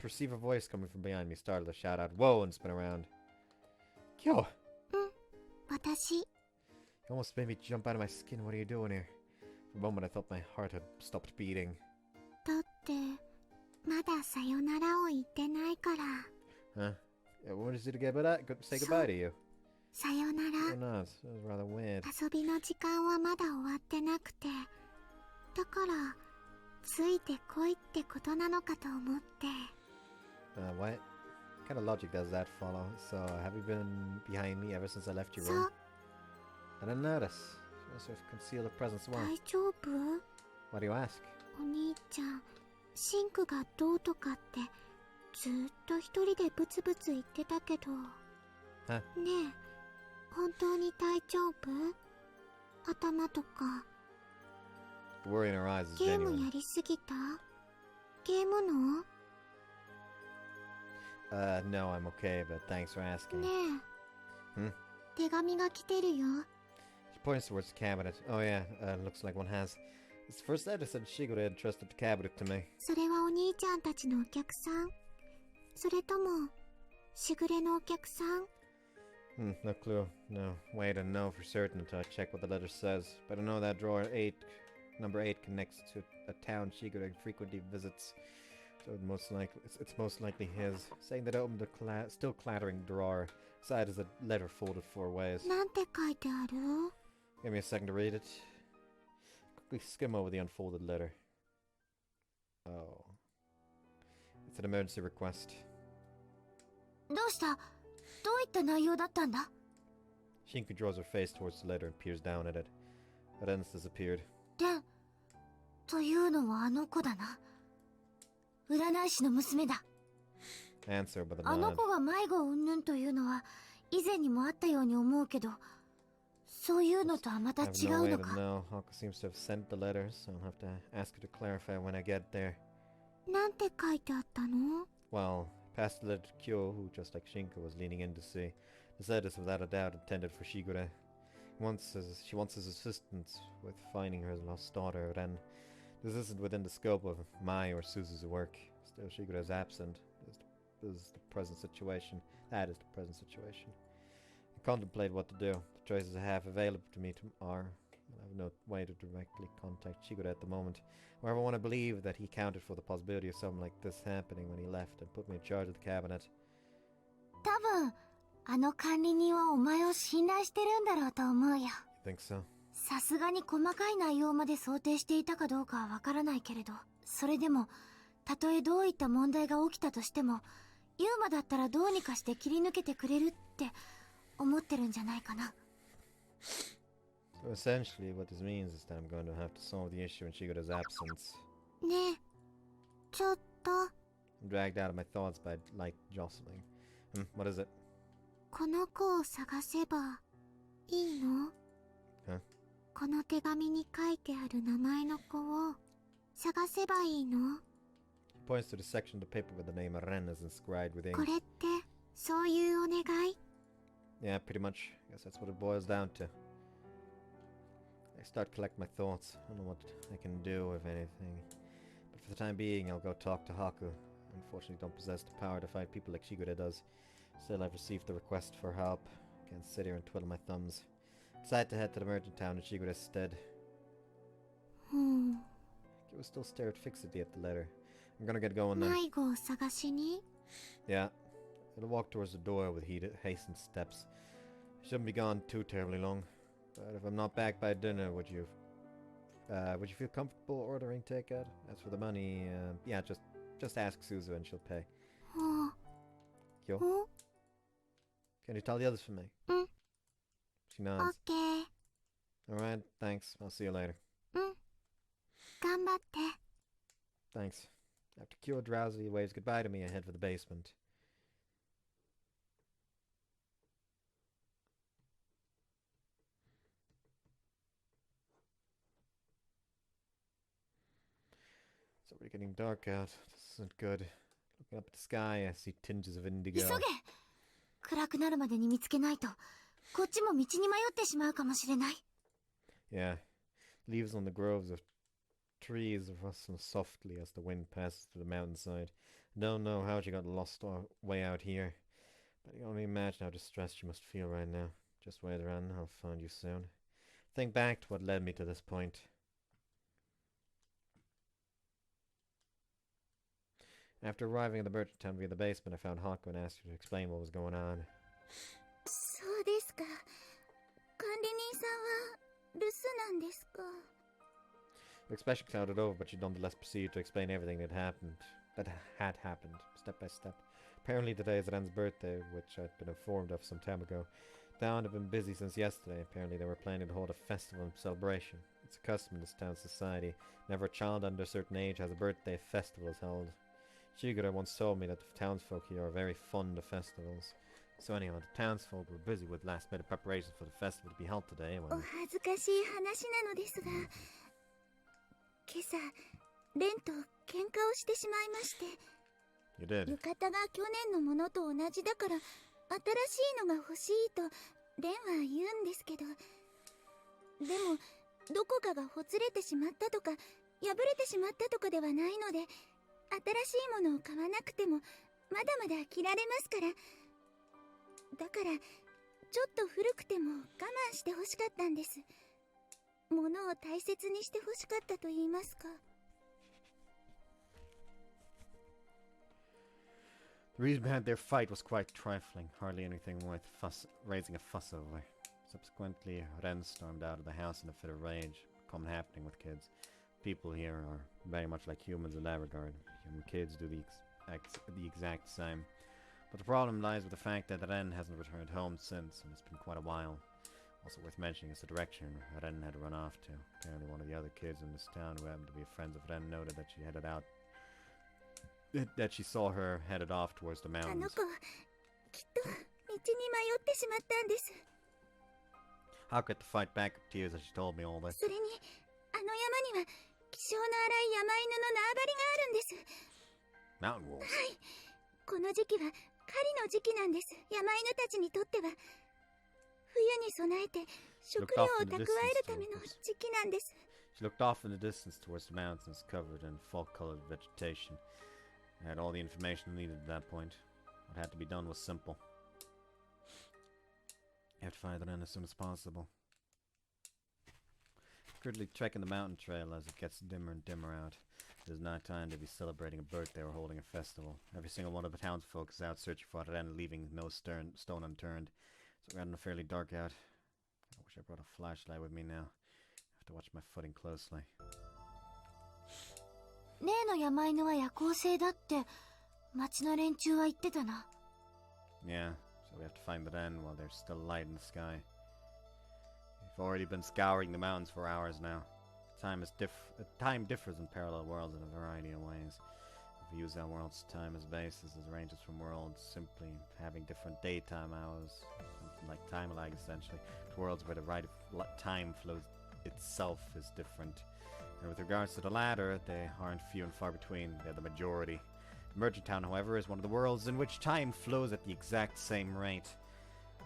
perceive a voice coming from behind me, startled to shout out, "Whoa!" and spin around. Yo! 私 You almost made me jump out of my skin. What are you doing here? For a moment I thought my heart had stopped beating. だってまださよならを言ってないから。 Huh? Yeah, what did you do to say goodbye to you? さよな Oh ら。 no, it was rather weird. 遊びの時間はまだ終わってなくて、だからついてこいってことなのかと思って。What kind of logic does that follow? So, have you been behind me ever since I left your そ room? う、 I didn't notice. So if conceal the presence well. 大丈夫? Why do you ask? お兄ちゃん、シンクがどうとかってずっと一人でブツブツ言ってたけど。は？ねえ、本当に大丈夫？頭とか。 The worry in her eyes is ゲーム genuine. やりすぎた？ゲームの？ No, I'm okay, but thanks for asking. ねえ。 Hmm? 手紙が来てるよ。 She points towards the cabinet. Oh yeah, looks like one has. It's the first letter said Shigure had entrusted the cabinet to me. それはお兄ちゃんたちのお客さん？それともしぐれのお客さん？ No clue. No way to know for certain until I check what the letter says. But I know that number 8 connects to a town Shigure frequently visits. So it's most likely his. Saying that I opened the still clattering drawer. Side is a letter folded 4 ways. なんて書いてある？ Give me a second to read it. Quickly skim over the unfolded letter. Oh. It's an emergency request. どうした? どういった内容だったんだ? Shinku draws her face towards the letter and peers down at it. But then it's disappeared. レンというのはあの子だな。占い師の娘だ。 Answer by the あの nod. 子が迷子云々というのは以前にもあったように思うけど、そういうのとはまた I 違 have no う way の to か。 know. Haku seems to have sent the letter, so I'll have to ask her to clarify when I get there. なんて書いてあったの？ Well, past the letter to Kyo, who just like Shinku was leaning in to see. The letter is without a doubt intended for Shigure. She wants his assistance with finding her lost daughter, Ren. This isn't within the scope of my or Suzu's work. Still, Shigure is absent. This is the present situation. That is the present situation. I contemplate what to do. The choices I have available to me are... I have no way to directly contact Shigure at the moment. However, I want to believe that he accounted for the possibility of something like this happening when he left and put me in charge of the cabinet. 多分あの管理人はお前を信頼してるんだろうと思うよ。 You think so? さすがに細かい内容まで想定していたかどうかはわからないけれど、それでもたとえどういった問題が起きたとしても、ユーマだったらどうにかして切り抜けてくれるって思ってるんじゃないかな。 So essentially, what this means is that I'm going to have to solve the issue in Shigure's absence. ねえ、ちょっと I'm dragged out of my thoughts by light jostling. What is it? この子を探せばいいの？ Huh? この手紙に書いてある名前の子を探せばいいの？ He points to the section of the paper where the name Ren is inscribed with ink. これってそういうお願い？ Yeah, pretty much. I guess that's what it boils down to. I start collecting my thoughts. I don't know what I can do, if anything. But for the time being, I'll go talk to Haku. I unfortunately don't possess the power to fight people like Shigure does. Still, I've received the request for help. I can't sit here and twiddle my thumbs. Decide to head to the merchant town in Shigure's stead. He was still stared fixedly at the letter. I'm gonna get going now. 迷子を探しに？ Yeah. I'll walk towards the door with hastened steps. I shouldn't be gone too terribly long. But if I'm not back by dinner, would you feel comfortable ordering takeout? As for the money, yeah, just ask Suzu and she'll pay. Yo? Can you tell the others for me? She オッ nods. ケー。 Alright, thanks. I'll see you later. 頑張って。 Thanks. After Kyo drowsily waves goodbye to me, I head for the basement. It's already getting dark out. This isn't good. Looking up at the sky, I see tinges of indigo. 急げ！暗くなるまでに見つけないと、こっちも道に迷ってしまうかもしれない。 Yeah. Leaves on the groves of trees rustle softly as the wind passes through the mountainside. I don't know how she got lost way out here, but I can only imagine how distressed she must feel right now. Just wait around, I'll find you soon. Think back to what led me to this point. After arriving at the merchant town via the basement, I found Haku and asked her to explain what was going on. そうですか。管理人さんは留守なんですか。 The expression clouded over, but she nonetheless proceeded to explain everything that had happened, step by step. Apparently today is Ren's birthday, which I'd been informed of some time ago. Town had been busy since yesterday. Apparently they were planning to hold a festival and celebration. It's a custom in this town's society. Whenever a child under a certain age has a birthday, a festival is held. Shigure once told me that the townsfolk here are very fond of festivals. So anyhow, the townsfolk were busy with last-minute preparations for the festival to be held today お when... 恥ずかしい話なのですが、今朝レンと喧嘩をしてしまいまして。 You did? 浴衣が去年のものと同じだから新しいのが欲しいとレンは言うんですけど、でもどこかがほつれてしまったとか破れてしまったとかではないので、新しいものを買わなくてもまだまだ着られますから。だからちょっと古くても我慢してほしかったんです。物を大切にしてほしかったと言いますか。 The reason behind their fight was quite trifling, hardly anything worth raising a fuss over. Subsequently, Ren stormed out of the house in a fit of rage, a common happening with kids. People here are very much like humans in that regard. Human kids do the exact same. But the problem lies with the fact that Ren hasn't returned home since, and it's been quite a while. Also worth mentioning is the direction Ren had run off to. Apparently one of the other kids in this town who happened to be friends of Ren noted that she saw her headed off towards the あの mountains. 子、きっと道に迷ってしまったんです。 How could to fight back with tears as she told me all this? それに、あの山には気性の荒い山犬の縄張りがあるんです。 Mountain wolves? はい。この時期は狩りの時期なんです。山犬たちにとっては。冬に備えて食 looked 料 off を in the 蓄え distance るための towards. 時期なんです。 She looked off in the distance towards the mountains covered in fall-colored vegetation. I had all the information needed at that point. What had to be done was simple. You have to find it in as soon as possible. Currently trekking the mountain trail as it gets dimmer and dimmer out. It is not time to be celebrating a birthday or holding a festival. Every single one of the townsfolk is out searching for Ren, leaving no stone unturned. So we're getting fairly dark out. I wish I brought a flashlight with me now. I have to watch my footing closely. 例の山犬は夜行性だって町の連中は言ってたな。 Yeah, so we have to find the Ren while there's still light in the sky. We've already been scouring the mountains for hours now. Time differs in parallel worlds in a variety of ways. If we use our world's time as basis, as ranges from worlds simply having different daytime hours, something like time lag essentially, to worlds where the rate of time flows itself is different. And with regards to the latter, they aren't few and far between, they're the majority. Merchant Town, however, is one of the worlds in which time flows at the exact same rate,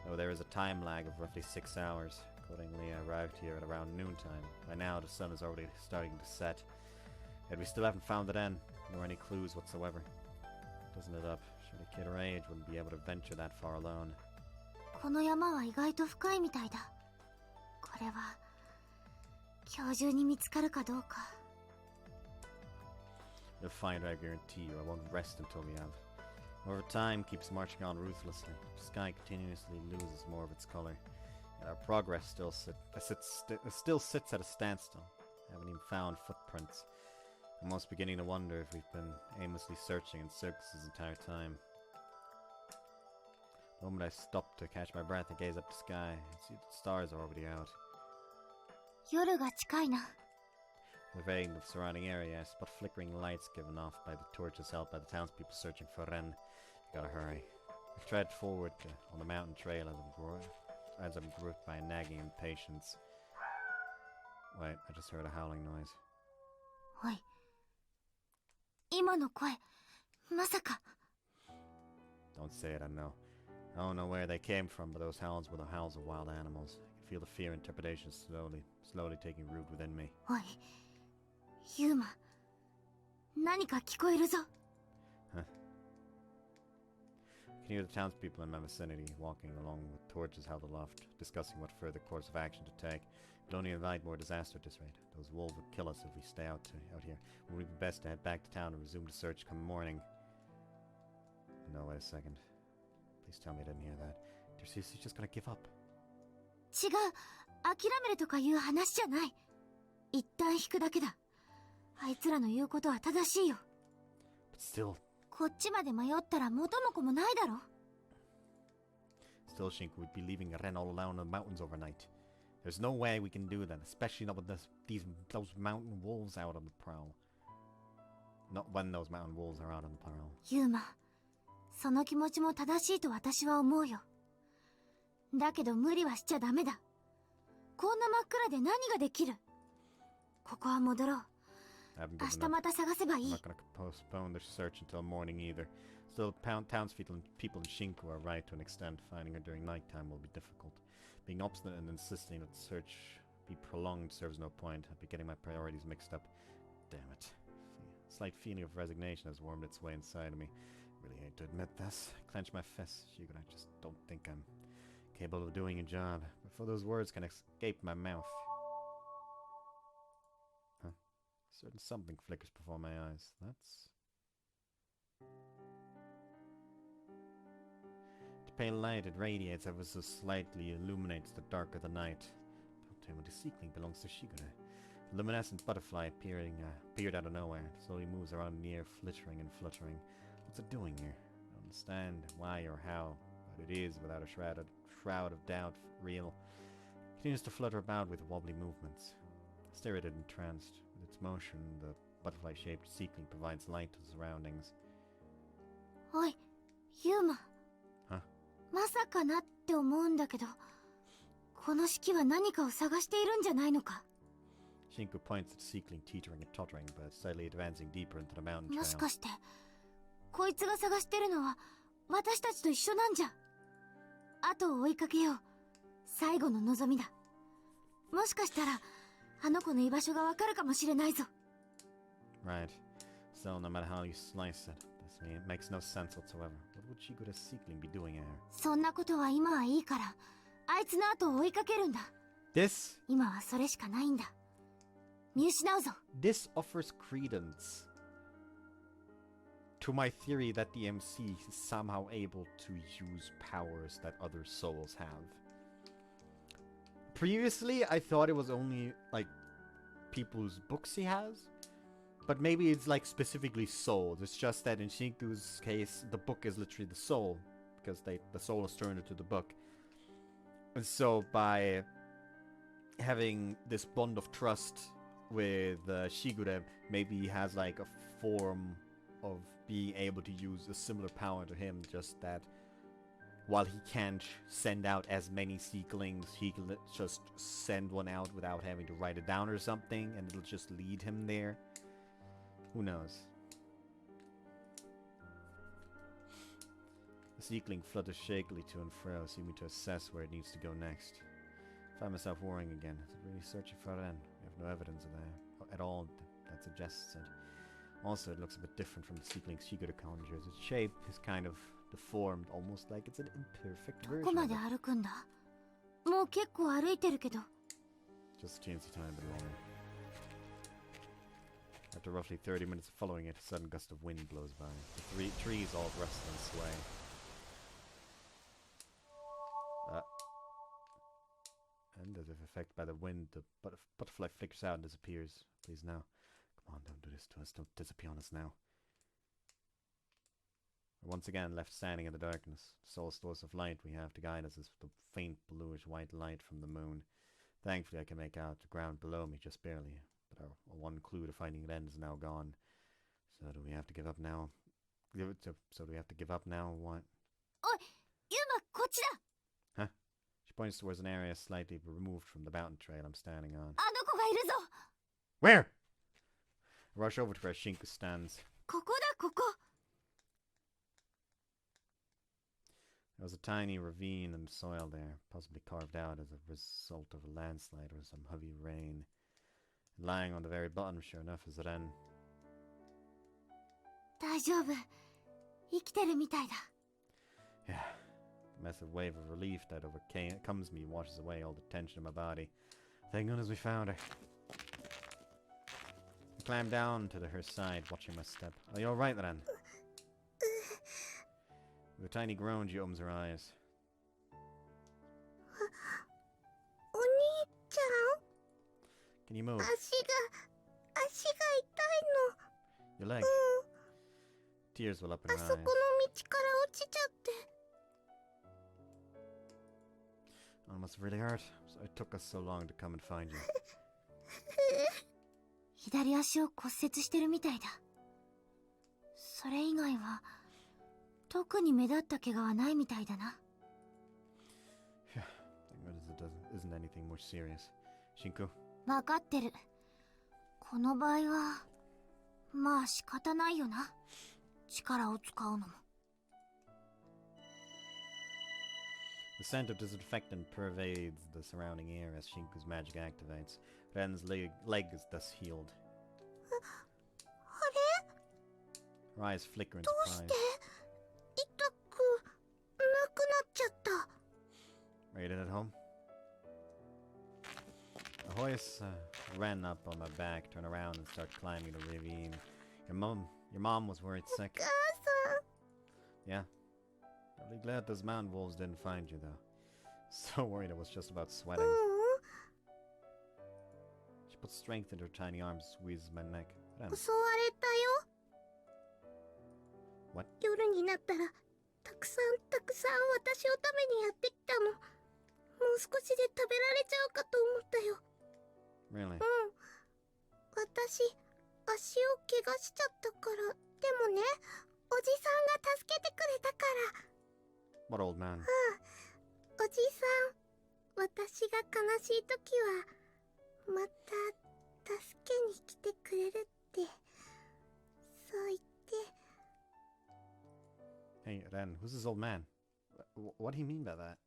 though there is a time lag of roughly 6 hours. Accordingly, I arrived here at around noontime. By now, the sun is already starting to set. Yet we still haven't found it in, nor any clues whatsoever. Doesn't it up? Surely a kid her age wouldn't be able to venture that far alone. この山は意外と深いみたいだ。これは今日中に見つかるかどうか。 We'll find it, I guarantee you. I won't rest until we have. Over time, keeps marching on ruthlessly. The sky continuously loses more of its color. Yet our progress still sits at a standstill. I haven't even found footprints. I'm almost beginning to wonder if we've been aimlessly searching in circles this entire time. The moment I stop to catch my breath and gaze up the sky, I see that the stars are already out. 夜が近いな。 Surveying the surrounding area, I spot flickering lights given off by the torches held by the townspeople searching for Ren. I gotta hurry. I tread forward on the mountain trail as I'm gripped by a nagging impatience. Wait, I just heard a howling noise. おい。今の声、まさか。 Don't say it, I know. I don't know where they came from, but those howls were the howls of wild animals. I can feel the fear and trepidation slowly taking root within me. おい。ユーマ。何か聞こえるぞ。 Huh? I can hear the townspeople in my vicinity walking along with torches held aloft, discussing what further course of action to take. It would only invite more disaster at this rate. Those wolves would kill us if we stay out here. It would be best to head back to town and resume the search come morning. No, wait a second. Please tell me I didn't hear that. They're seriously just gonna give up. 違う。諦めるとかいう話じゃない。一旦引くだけだ。あいつらの言うことは正しいよ。 But still... こっちまで迷ったら元も子もないだろ。 Still, Shinku would be leaving Ren all alone in the mountains overnight. There's no way we can do that, especially not with those mountain wolves out on the prowl. Not when those mountain wolves are out on the prowl. ユーマ、その気持ちも正しいと私は思うよ。だけど無理はしちゃダメだ。こんな真っ暗で何ができる？ここは戻ろう。 明日また探せばいい。 I'm not going to postpone the search until morning either. Still, townspeople in Shinku are right to an extent. Finding her during nighttime will be difficult. Being obstinate and insisting that the search be prolonged serves no point. I'd be getting my priorities mixed up. Damn it. A slight feeling of resignation has warmed its way inside of me. Really hate to admit this. I clench my fists. Shiko, I just don't think I'm capable of doing a job. Before those words can escape my mouth. Huh? Certain something flickers before my eyes. That's... The pale light it radiates ever so slightly illuminates the dark of the night. Don't tell me the seekling belongs to Shigure. A luminescent butterfly appeared out of nowhere. It slowly moves around in the air, flittering and fluttering. What's it doing here? I don't understand why or how, but it is, without a shroud of doubt, real. It continues to flutter about with wobbly movements. I stare at it entranced. With its motion, the butterfly-shaped seekling provides light to the surroundings. おい、ユーマ。 Huh? まさかなって思うんだけど、この式は何かを探しているんじゃないのか？ Shinku points at the seekling teetering and tottering, but steadily advancing deeper into the mountain trail. もしかして、こいつが探してるのは私たちと一緒なんじゃ。後を追いかけよう。最後の望みだ。もしかしたらあの子の居場所がわかるかもしれないぞ。 Right. So no matter how you slice it, it makes no sense whatsoever. What would Shigura's seekling be doing here? そんなことは今はいいから、あいつの後を追いかけるんだ。 This 今はそれしかないんだ。見失うぞ。 offers credence to my theory that the MC is somehow able to use powers that other souls have. Previously, I thought it was only, like, people's books he has. But maybe it's, like, specifically souls. It's just that in Shinku's case, the book is literally the soul. Because the soul is turned into the book. And so, by having this bond of trust with Shigure, maybe he has, like, a form of being able to use a similar power to him, just that while he can't send out as many seeklings, he can just send one out without having to write it down or something, and it'll just lead him there. Who knows? The seekling flutters shakily to and fro, seeming to assess where it needs to go next. I find myself worrying again. Is it really searching for it? We have no evidence of that at all that suggests it. Also, it looks a bit different from the seekling Shigure conjures. Its shape is kind of deformed, almost like it's an imperfect どこ version ま of で it. 歩くんだ。もう結構歩いてるけど。 Just a teensy tiny bit longer. After roughly 30 minutes of following it, a sudden gust of wind blows by. The trees all rust and sway. And as if affected by the wind, the butterfly flickers out and disappears. Please now. Come on, don't do this to us. Don't disappear on us now. We're once again left standing in the darkness. The sole source of light we have to guide us is the faint bluish white light from the moon. Thankfully I can make out the ground below me just barely, but our one clue to finding it is now gone. So do we have to give up now? So do we have to give up now? What? おい、ユーマ、こっちだ。 Huh? She points towards an area slightly removed from the mountain trail I'm standing on. あの子がいるぞ。 Where? I rush over to where Shinku stands. ここだ、ここ。 There was a tiny ravine in the soil there, possibly carved out as a result of a landslide or some heavy rain. Lying on the very bottom, sure enough, is the Ren. 大丈夫。生きてるみたいだ。 Yeah. The massive wave of relief that overcomes me washes away all the tension in my body. Thank goodness we found her. I climb down to her side, watching my step. Are you alright, Ren? With a tiny groan, she opens her eyes. お兄ちゃん、 Can you move? 足が痛い Your leg? の。Tears well up in あ her そこの eyes. 道から落ちちゃって。 Oh, it must have really hurt. So it took us so long to come and find you. 左足を骨折してるみたいだ。それ以外は特に目立った怪我はないみたいだな。 Thank goodness it isn't anything more serious. Shinku? わかってる。この場合はまあ仕方ないよな。力を使うのも。 The scent of disinfectant pervades the surrounding air as Shinku's magic activates. Ren's leg is thus healed. あれ Her eyes flicker in どうし surprise. て痛くなくなっちゃった。 Rated at home? The horse ran up on my back, turned around and started climbing the ravine. Your mom was worried sick. 母さん、 Yeah. Really glad those mountain wolves didn't find you though. So worried I was just about sweating. ううん、 She puts strength into her tiny arms, squeezes my neck. Ren, 襲われたよ。 What? 夜になったらたくさん私を食べにやってきたの。もう少しで食べられちゃうかと思ったよ。 Really? うん。私、足を怪我しちゃったから。でもね、おじさんが助けてくれたから。 What old man? おじさん、私が悲しいときはまた助けに来てくれるって、そう言って。 Hey, Ren, who's this old man? What do you mean by that?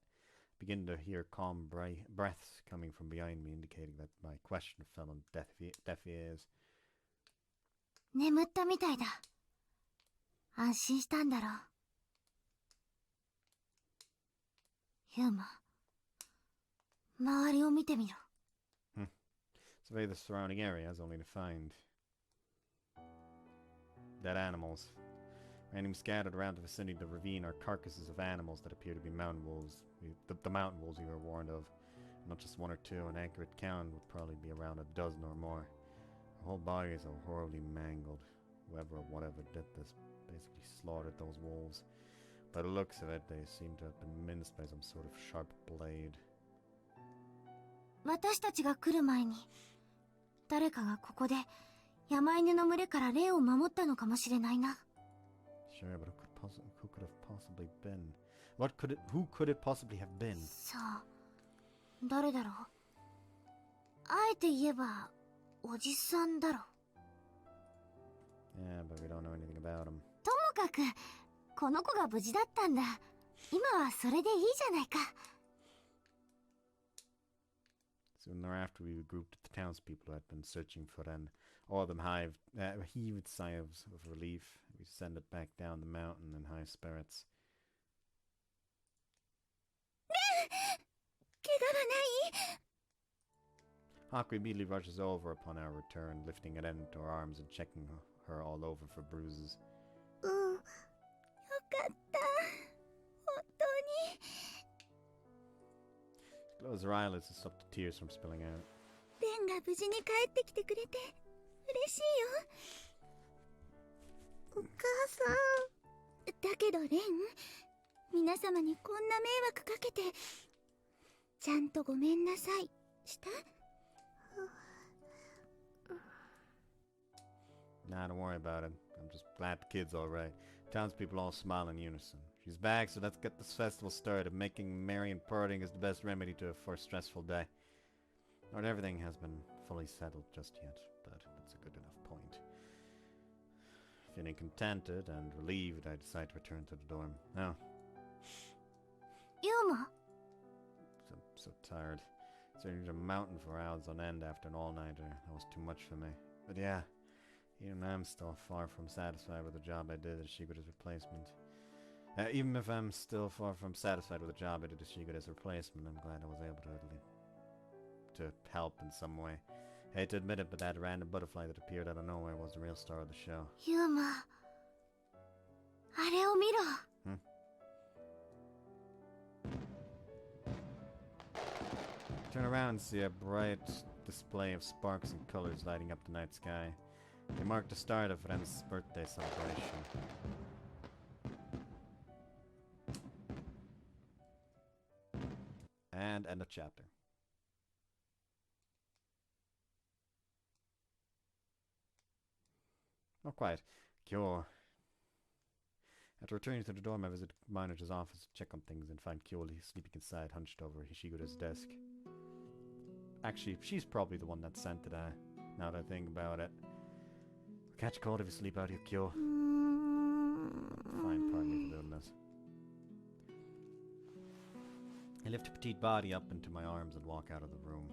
Begin to hear calm breaths coming from behind me, indicating that my question fell on deaf ears. 眠ったみたいだ。安心したんだろう。ユーマ、周りを見てみろ。Survey the surrounding areas, only to find dead animals. Random scattered around the vicinity of the ravine are carcasses of animals that appear to be mountain wolves. The mountain wolves we were warned of. Not just one or two, an accurate count would probably be around a dozen or more. The whole bodies are horribly mangled. Whoever or whatever did this basically slaughtered those wolves. By the looks of it, they seem to have been minced by some sort of sharp blade. 私たちが来る前に、誰かがここで山犬の群れから霊を守ったのかもしれないな。Sure, but who could have possibly been? Who could it possibly have been? さあ、誰だろう。あえて言えば、おじさんだろう。Yeah, but we don't know anything about him. ともかく、この子が無事だったんだ。今はそれでいいじゃないか。Soon thereafter, we regrouped the townspeople who had been searching for them. All of them heaved sighs of relief. We descended back down the mountain in high spirits. 怪我はない？ Haku immediately rushes over upon our return, lifting it into her arms and checking her all over for bruises. よかった。本当に。She closed her eyelids to stop the tears from spilling out. レンが無事に帰ってきてくれて嬉しいよ。お母さん。だけどレン、皆様にこんな迷惑かけて、ちゃんとごめんなさいした？ Nah, don't worry about it. I'm just glad the kid's alright. Townspeople all smile in unison. She's back, so let's get this festival started. Making merry and partying is the best remedy for a stressful day. Not everything has been fully settled just yet, but that's a good enough point. Feeling contented and relieved, I decide to return to the dorm. Oh. ユーマ？ So tired. Searching a mountain for hours on end after an all-nighter. That was too much for me. But yeah, even I'm still far from satisfied with the job I did as Shigure's replacement. Even if I'm still far from satisfied with the job I did as Shigure's replacement, I'm glad I was able to help in some way. I hate to admit it, but that random butterfly that appeared out of nowhere was the real star of the show. ユーマ、あれを見ろ。Turn around and see a bright display of sparks and colors lighting up the night sky. They mark the start of Ren's birthday celebration. And end of chapter. Not quite. Kyo. After returning to the dorm, I visit the manager's office to check on things and find Kyo sleeping inside, hunched over Hishigure's desk. Actually, she's probably the one that sent it, now that I think about it. I'll catch a cold if you sleep out here, Kyo. Fine, pardon me for doing this. I lift a petite body up into my arms and walk out of the room.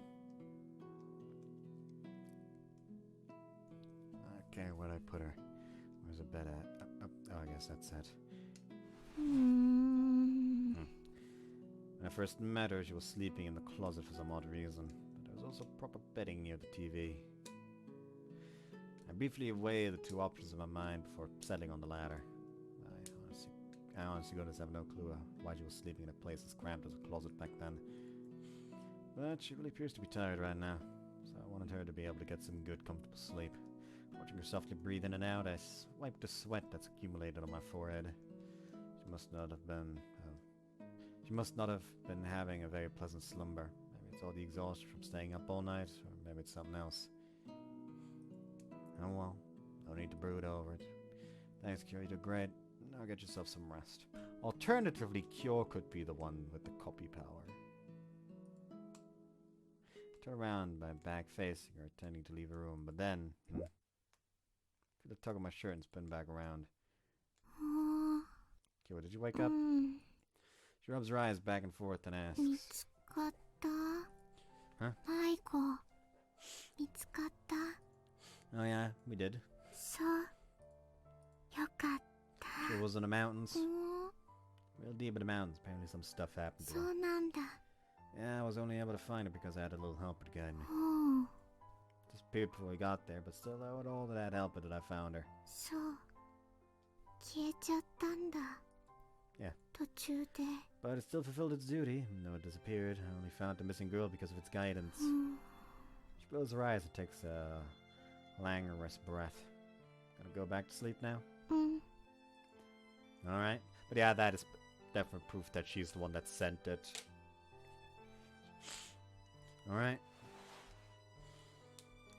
Okay, where'd I put her? Where's the bed at? Oh, I guess that's it. When I first met her, she was sleeping in the closet for some odd reason. But there was also proper bedding near the TV. I briefly weighed the two options in my mind before settling on the latter. I honestly goodness have no clue why she was sleeping in a place as cramped as a closet back then. But she really appears to be tired right now, so I wanted her to be able to get some good, comfortable sleep. Watching her softly breathe in and out, I wiped the sweat that's accumulated on my forehead. She must not have been having a very pleasant slumber. Maybe it's all the exhaustion from staying up all night, or maybe it's something else. Oh well, no need to brood over it. Thanks, Kyo, you did great. Now get yourself some rest. Alternatively, Kyo could be the one with the copy power. Turn around, my back facing her, intending to leave the room, but then... feel the tug of my shirt and spin back around. Kyo, did you wake up? She rubs her eyes back and forth and 見 asks, つかった Huh? 迷子見つかった Oh yeah, we did. そうよかった She was in the mountains. おー Real deep in the mountains. Apparently some stuff happened to そ her. うなんだ Yeah, I was only able to find her because I had a little helper to guide me. おう Disappeared before we got there, but still I owed all to that helper that I found her. そう消えちゃったんだ Yeah. 途中で But it still fulfilled its duty. Even though it disappeared, I only found the missing girl because of its guidance. うん She closes her eyes and takes a languorous breath. Gonna go back to sleep now? うん Alright. But yeah, that is definitely proof that she's the one that sent it. Alright.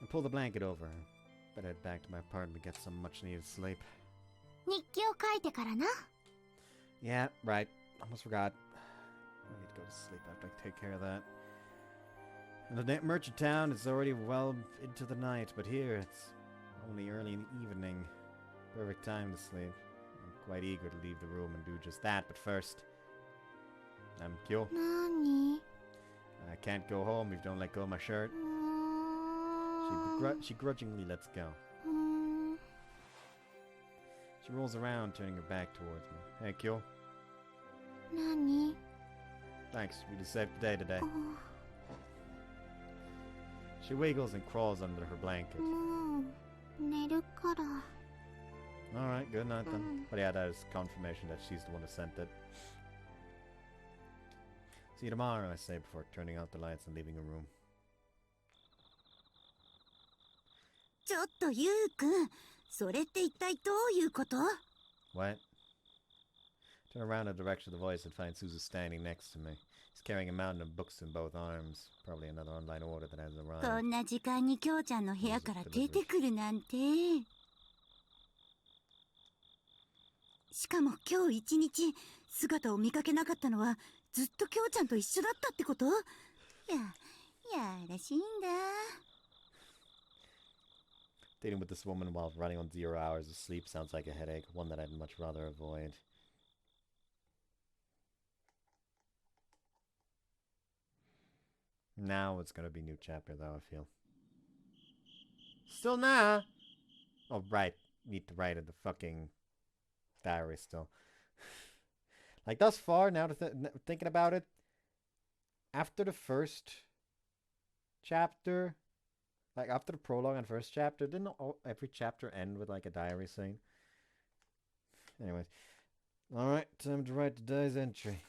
And pull the blanket over her. Better head back to my apartment to get some much needed sleep. 日記を書いてからな。 Yeah, right. Almost forgot. I need to go to sleep after I take care of that. In the merchant town, it's already well into the night, but here it's only early in the evening. Perfect time to sleep. I'm quite eager to leave the room and do just that, but first, I'm Kyo. 何 I can't go home if you don't let go of my shirt. うーん She grudgingly lets go. うーん She rolls around, turning her back towards me. Hey, Kyo. 何 Thanks. We just saved the day today. お She wiggles and crawls under her blanket. もう寝るから Alright, good night then. But yeah, that is confirmation that she's the one who sent it. See you tomorrow, I say before turning out the lights and leaving her room. ちょっとゆうくん、それって一体どういうこと？ What? Turn around in the direction of the voice and find Suzu standing next to me. He's carrying a mountain of books in both arms. Probably another online order that hasn't こ arrived. んな時間にきょうちゃんの部屋から出てくるなんて。しかも今日一日姿を見かけなかったのはずっときょうちゃんと一緒だったってこと？やらしいんだ。 Dating with this woman while running on 0 hours of sleep sounds like a headache, one that I'd much rather avoid. Now it's gonna be a new chapter though, I feel. Still nah! Oh, right. Need to write in the fucking diary still. Like, thus far, now thinking about it, after the first chapter, like, after the prologue and first chapter, didn't every chapter end with, like, a diary scene? Anyways. Alright, time to write today's entry.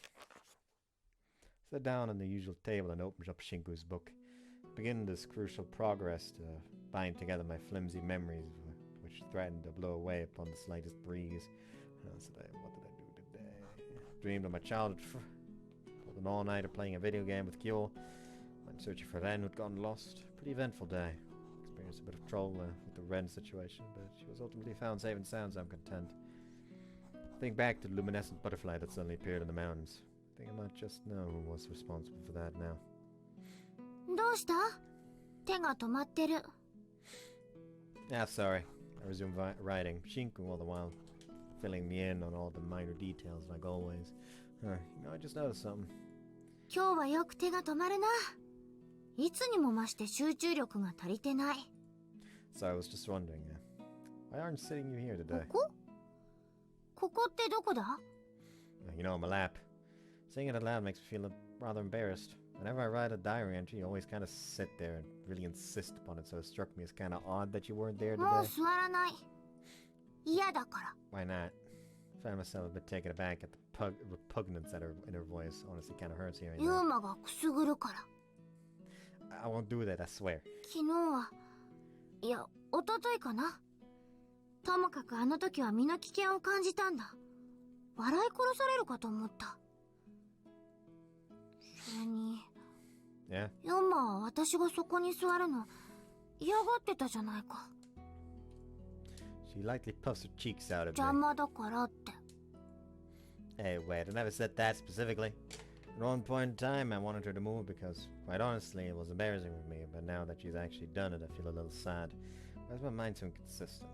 Sit down on the usual table and opens up Shinku's book. Begin this crucial progress to bind together my flimsy memories, which threatened to blow away upon the slightest breeze. What did I do today? Dreamed of my childhood. Pulled an all-nighter playing a video game with Kyo. Went searching for Ren who'd gotten lost. Pretty eventful day. Experienced a bit of trouble with the Ren situation, but she was ultimately found safe and sound, so I'm content. Think back to the luminescent butterfly that suddenly appeared in the mountains. I think I might just know who was responsible for that now. どうした？手が止まってる。 Ah, sorry. I resumed writing. Shinku all the while, filling me in on all the minor details like always. I just noticed something. 今日はよく手が止まるな。いつにも増して集中力が足りてない。 So I was just wondering, why aren't sitting you here today? ここってどこだ？ You know, my lap. Saying it out loud makes me feel rather embarrassed. Whenever I write a diary entry, you always kind of sit there and really insist upon it, so it struck me as kind of odd that you weren't there もう today. 座らない。嫌だから。 Why not? I found myself a bit taken aback at the repugnance in her voice. Honestly, kind of hurts hearing ユー that. マがくすぐるから。 I won't do that, I swear. 昨日は、いや、一昨日かな。ともかくあの時は身の危険を感じたんだ。笑い殺されるかと思った。それに、 Yeah? ユーマは私がそこに座るの嫌がってたじゃないか。 She lightly puffs her cheeks out at 邪 me. 魔だからって。 Hey, wait, I never said that specifically. At one point in time, I wanted her to move because, quite honestly, it was embarrassing for me, but now that she's actually done it, I feel a little sad. Why is my mind so inconsistent?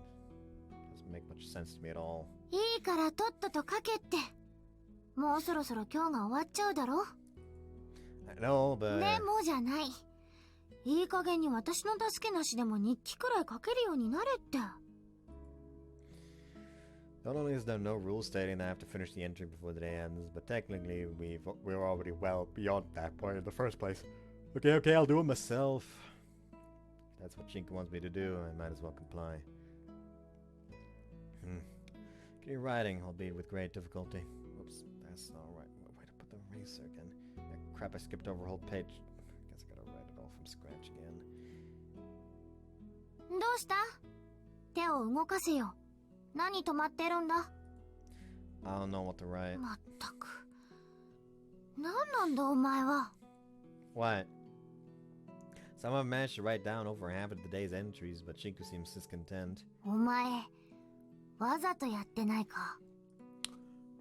Doesn't make much sense to me at all. いいからとっとと書けって。もうそろそろ今日が終わっちゃうだろ。 I know, but でもじゃない。いい加減に私の助けなしでも日記くらい書けるようになれって。 not only is there no rule stating that I have to finish the entry before the day ends, but technically we're already well beyond that point in the first place. Okay, I'll do it myself. If that's what Shinku wants me to do, I might as well comply. Continue writing, albeit with great difficulty. Oops, that's not right. Way to put the eraser again. That crap, I skipped over a whole page. Guess I gotta write it all from scratch again. どうした？手を動かせよ。何止まってるんだ？ I don't know what to write. まったく。何なんだお前は。 What? Somehow I've managed to write down over half of the day's entries, but Shinku seems discontent. お前、わざとやってないか。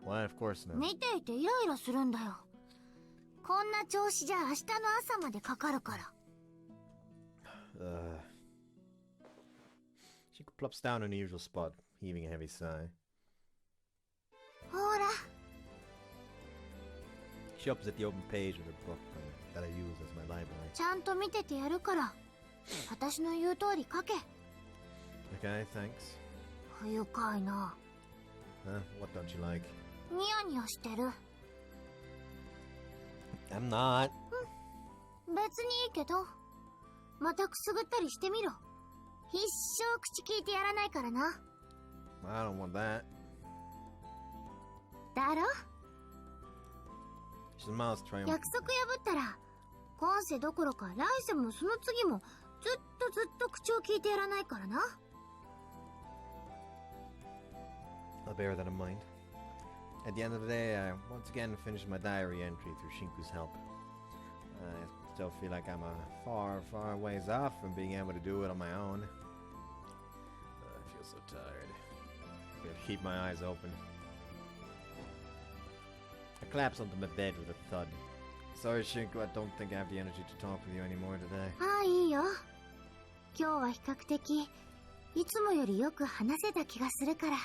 Why, of course not. 見ていてイライラするんだよ。こんな調子じゃ明日の朝までかかるから。Shinku plops down in the usual spot, heaving a heavy sigh. ほら。 She opens at the open page of her book that I use as my library. ちゃんと見ててやるから。私の言う通り書け。 Okay, thanks. 不愉快な。 What don't you like? ニヤニヤしてる。 I'm not. 別にいいけど。またくすぐったりしてみろ。一生口聞いてやらないからな。 I don't want that. だろ？ She smiles triumphantly. 約束破ったら、今世どころか来世もその次もずっと口を聞いてやらないからな。 I'll bear that in mind. At the end of the day, I once again finished my diary entry through Shinku's help. I still feel like I'm a far ways off from being able to do it on my own. I feel so tired. I gotta keep my eyes open. I collapse onto my bed with a thud. Sorry, Shinku, I don't think I have the energy to talk with you anymore today. ああ、いいよ。今日は比較的、いつもよりよく話せた気がするから。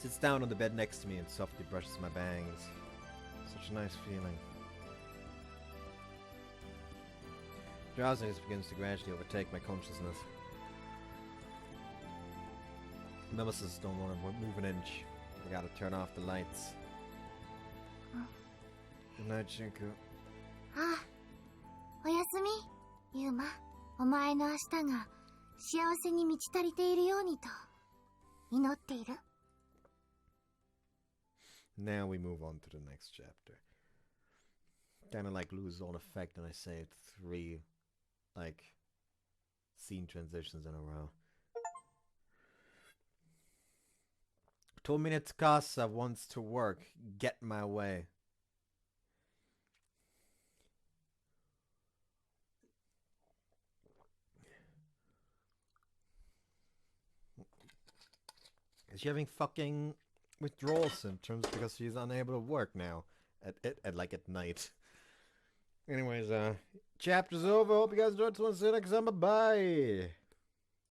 Sits down on the bed next to me and softly brushes my bangs. Such a nice feeling. Drowsiness begins to gradually overtake my consciousness. Nemesis don't want to move an inch. I gotta turn off the lights. Good night, Shinku. ああ、おやすみ、ユウマ。お前の明日が幸せに満ち足りているようにと祈っている。 Now we move on to the next chapter. Kinda like lose all effect and I saved 3, like, scene transitions in a row. Told me that Tsukasa wants to work. Get my way. Is she having fucking withdrawal symptoms because she's unable to work now at night? Anyways, chapter's over. Hope you guys enjoyed this one. See you next time. Bye.